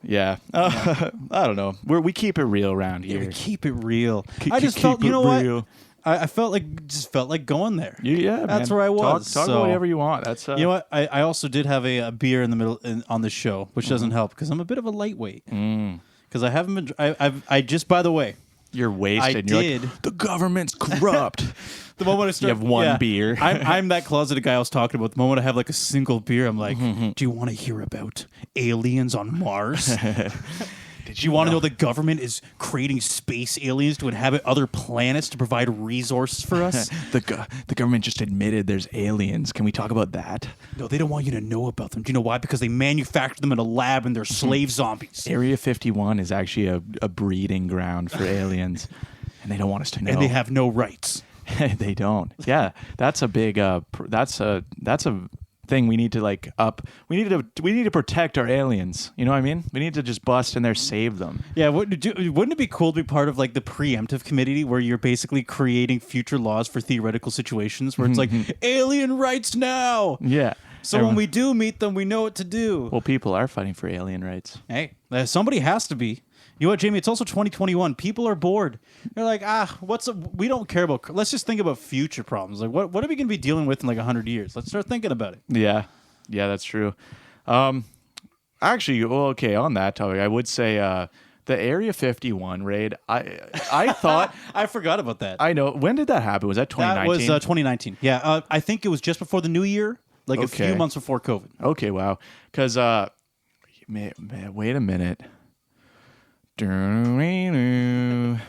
Yeah. I don't know. We keep it real around here. Yeah, we keep it real. I just felt, what? I felt like going there. Yeah, that's where I was. Talk about whatever you want. That's you know what? I also did have a beer in the middle on the show, which doesn't help because I'm a bit of a lightweight. Because I haven't been. I just, by the way, you're wasted. You're like, the government's corrupt. The moment I start, you have one beer. I'm that closeted guy I was talking about. The moment I have a single beer, I'm like, do you want to hear about aliens on Mars? Do you want to know the government is creating space aliens to inhabit other planets to provide resources for us? The government just admitted there's aliens. Can we talk about that? No, they don't want you to know about them. Do you know why? Because they manufacture them in a lab and they're slave zombies. Area 51 is actually a breeding ground for aliens, and they don't want us to know. And they have no rights. They don't. Yeah, that's a big. That's a thing we need to we need to protect our aliens. You know what I mean? We need to just bust in there, save them. Yeah, wouldn't it be cool to be part of the preemptive committee where you're basically creating future laws for theoretical situations where it's like alien rights now? Yeah. So when we do meet them, we know what to do. Well, people are fighting for alien rights. Hey, somebody has to be. You know what, Jamie? It's also 2021. People are bored. They're like, we don't care about. Let's just think about future problems. Like, what are we going to be dealing with in 100 years? Let's start thinking about it. Yeah, that's true. Actually, well, okay. On that topic, I would say the Area 51 raid. I thought I forgot about that. I know. When did that happen? Was that 2019? That was 2019. Yeah, I think it was just before the new year. like a few months before COVID. Okay, wow. Because, wait a minute.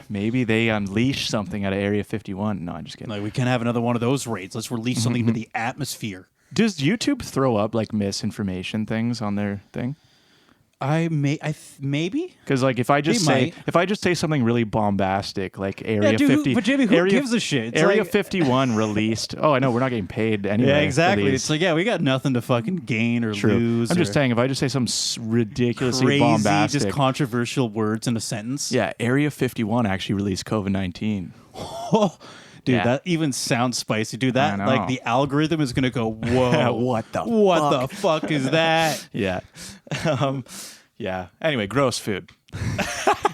Maybe they unleashed something out of Area 51. No, I'm just kidding. Like, we can't have another one of those raids. Let's release something into the atmosphere. Does YouTube throw up like misinformation things on their thing? Maybe, because like if I just say something really bombastic like Area 50, but Jamie, who gives a shit? It's Area like, 51 released. Oh, I know we're not getting paid anyway. Yeah, exactly. It's like we got nothing to fucking gain or lose. I'm just saying if I just say some ridiculously crazy, bombastic, just controversial words in a sentence. Yeah, Area 51 actually released COVID-19. Dude, that even sounds spicy. Dude, that like the algorithm is gonna go, whoa, what the fuck is that? Yeah. Yeah. Anyway, gross food.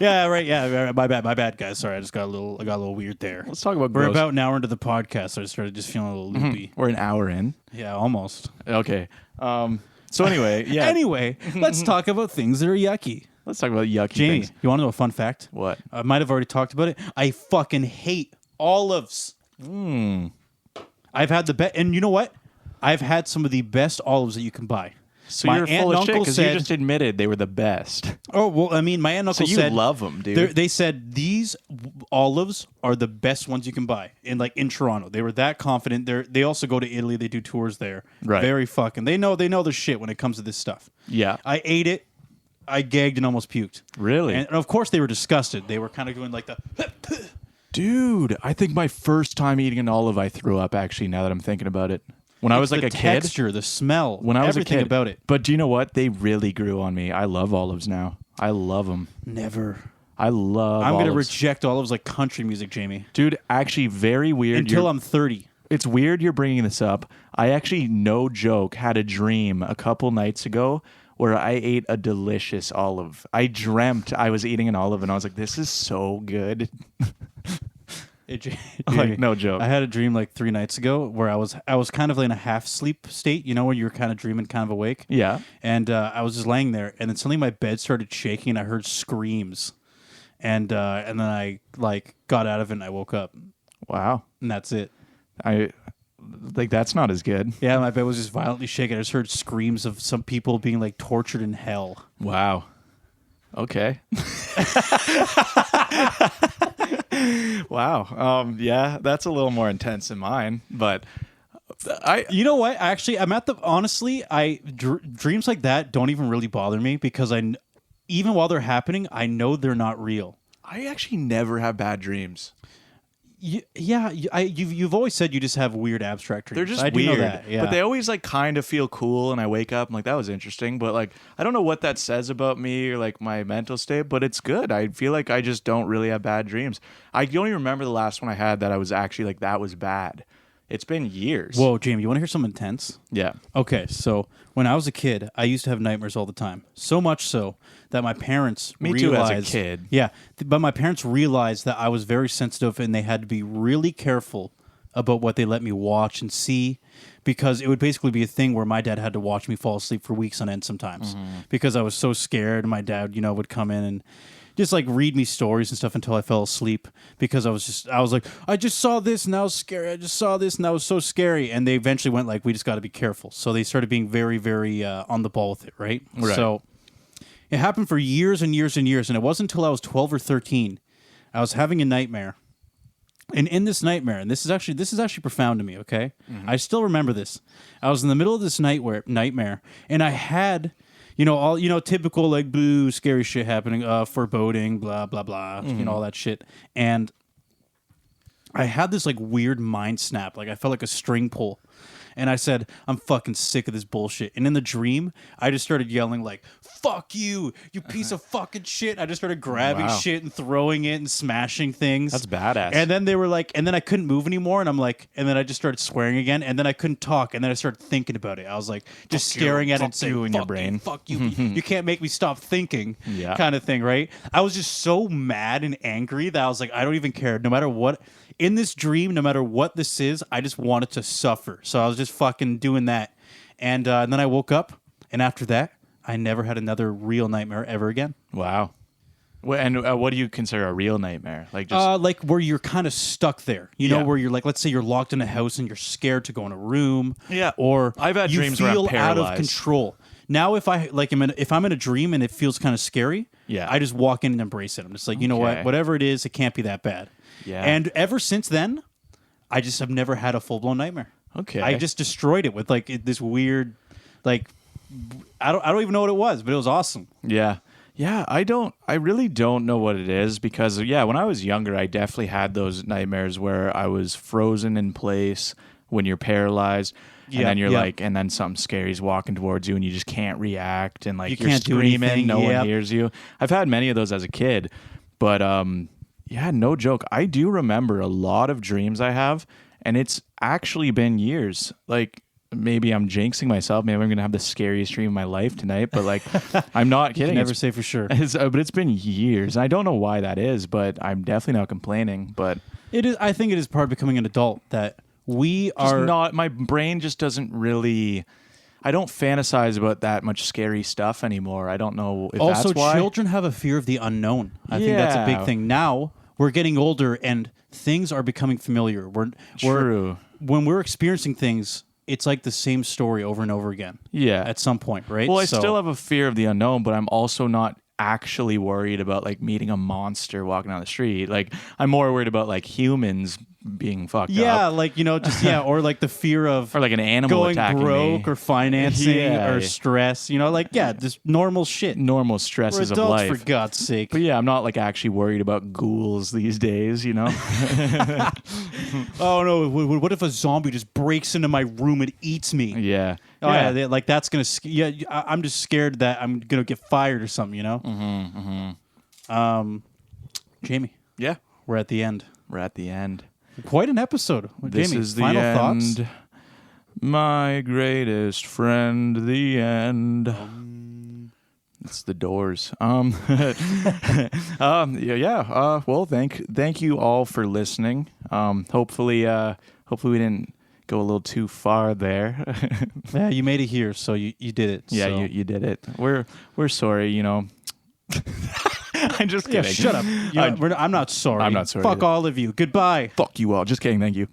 Yeah, right. Yeah, my bad, guys. Sorry, I got a little weird there. Let's talk about. We're about an hour into the podcast, so I started just feeling a little loopy. We're an hour in. Yeah, almost. Okay. So anyway, yeah. Anyway, let's talk about things that are yucky. Let's talk about yucky Jamie, things. you want to know a fun fact? What? I might have already talked about it. I fucking hate olives. I've had the best, and you know what? I've had some of the best olives that you can buy. So you're full of shit because you just admitted they were the best. Oh, well, I mean, my aunt and uncle said... So you love them, dude. They said these olives are the best ones you can buy in Toronto. They were that confident. They also go to Italy. They do tours there. Right. Very fucking... They know their shit when it comes to this stuff. Yeah. I ate it. I gagged and almost puked. Really? And of course they were disgusted. They were kind of doing like the... Dude, I think my first time eating an olive, I threw up, actually, now that I'm thinking about it. When I was like a kid. The texture, the smell, when I was everything a kid, about it. But do you know what? They really grew on me. I love olives now. I love them. Never. I love I'm olives. going to reject olives like country music, Jamie. Dude, actually, very weird. Until I'm 30. It's weird you're bringing this up. I actually, no joke, had a dream a couple nights ago where I ate a delicious olive. I dreamt I was eating an olive, and I was like, this is so good. Like, no joke. I had a dream like 3 nights ago where I was kind of in a half sleep state, you know, when you're kind of dreaming, kind of awake. Yeah. And I was just laying there, and then suddenly my bed started shaking, and I heard screams, and then I like got out of it, and I woke up. Wow. And that's it. That's not as good. Yeah, my bed was just violently shaking. I just heard screams of some people being like tortured in hell. Wow. Okay. Wow. Yeah, that's a little more intense than mine, but you know what? Actually, honestly, dreams like that don't even really bother me because even while they're happening, I know they're not real. I actually never have bad dreams. You've always said you just have weird abstract dreams. They're just I do weird, know that, yeah. But they always like kind of feel cool, and I wake up and like that was interesting. But like I don't know what that says about me or like my mental state, but it's good. I feel like I just don't really have bad dreams. I don't even remember the last one I had that I was actually like that was bad. It's been years. Whoa, Jamie, you want to hear something intense? Yeah. Okay, so when I was a kid, I used to have nightmares all the time. So much so that my parents realized... Me too as a kid. Yeah, but my parents realized that I was very sensitive and they had to be really careful about what they let me watch and see because it would basically be a thing where my dad had to watch me fall asleep for weeks on end sometimes because I was so scared. My dad, would come in and just like read me stories and stuff until I fell asleep because I was like, I just saw this and that was scary. I just saw this and that was so scary. And they eventually went like, we just got to be careful. So they started being very, very on the ball with it, right? So it happened for years and years and years. And it wasn't until I was 12 or 13, I was having a nightmare. And in this nightmare, and this is actually profound to me, okay? I still remember this. I was in the middle of this nightmare, and I had... all typical like boo, scary shit happening, foreboding, blah blah blah, all that shit. And I had this like weird mind snap, like I felt like a string pull. And I said, I'm fucking sick of this bullshit. And in the dream, I just started yelling like, fuck you, you piece of fucking shit. I just started grabbing shit and throwing it and smashing things. That's badass. And then they were like, and then I couldn't move anymore. And I'm like, and then I just started swearing again. And then I couldn't talk. And then I started thinking about it. I was like, just staring at it and saying, in your brain. Fuck you. You can't make me stop thinking kind of thing, right? I was just so mad and angry that I was like, I don't even care. No matter what. In this dream, no matter what this is, I just wanted to suffer. So I was just fucking doing that. And then I woke up, and after that, I never had another real nightmare ever again. Wow. What do you consider a real nightmare? Like just like where you're kind of stuck there. You know, where you're like, let's say you're locked in a house and you're scared to go in a room. Yeah. Or I've had you dreams where I'm feel out of paralyzed. control. Now, if I'm in a dream and it feels kind of scary, I just walk in and embrace it. I'm just like, you know what, whatever it is, it can't be that bad. Yeah. And ever since then, I just have never had a full blown nightmare. Okay. I just destroyed it with like this weird, like, I don't even know what it was, but it was awesome. Yeah. Yeah, I really don't know what it is because, when I was younger, I definitely had those nightmares where I was frozen in place when you're paralyzed. And then you're like, and then something scary's walking towards you and you just can't react. And like, you're can't do screaming, anything. no one hears you. I've had many of those as a kid. But no joke. I do remember a lot of dreams I have. And it's actually been years. Like, maybe I'm jinxing myself. Maybe I'm going to have the scariest dream of my life tonight. But like, I'm not kidding. Never say for sure. But it's been years. I don't know why that is, but I'm definitely not complaining. But it is. I think it is part of becoming an adult that we are not. My brain just doesn't really. I don't fantasize about that much scary stuff anymore. I don't know if also that's why. Children have a fear of the unknown. I think that's a big thing. Now we're getting older and things are becoming familiar. True. When we're experiencing things, it's like the same story over and over again. Yeah. At some point, right? Well, I still have a fear of the unknown, but I'm also not actually worried about like meeting a monster walking down the street. Like, I'm more worried about like humans being fucked up. Yeah, like, or like the fear of or like an animal going attacking broke me. or financing or stress, just normal shit. Normal stresses We're of adults, life. for God's sake. But I'm not like actually worried about ghouls these days, Oh no, what if a zombie just breaks into my room and eats me? Yeah. Oh, yeah, like that's gonna. I'm just scared that I'm gonna get fired or something. Jamie. Yeah. We're at the end. We're at the end. Quite an episode. This Jamie, is the final end. thoughts? My greatest friend, the end. It's the Doors. Well, thank you all for listening. Hopefully we didn't go a little too far there. Yeah, you made it here, so you did it. Yeah, so. you did it. We're sorry, I'm just kidding. Yeah, shut up. I'm not sorry. I'm not sorry Fuck either. all of you. Goodbye. Fuck you all. Just kidding. Thank you.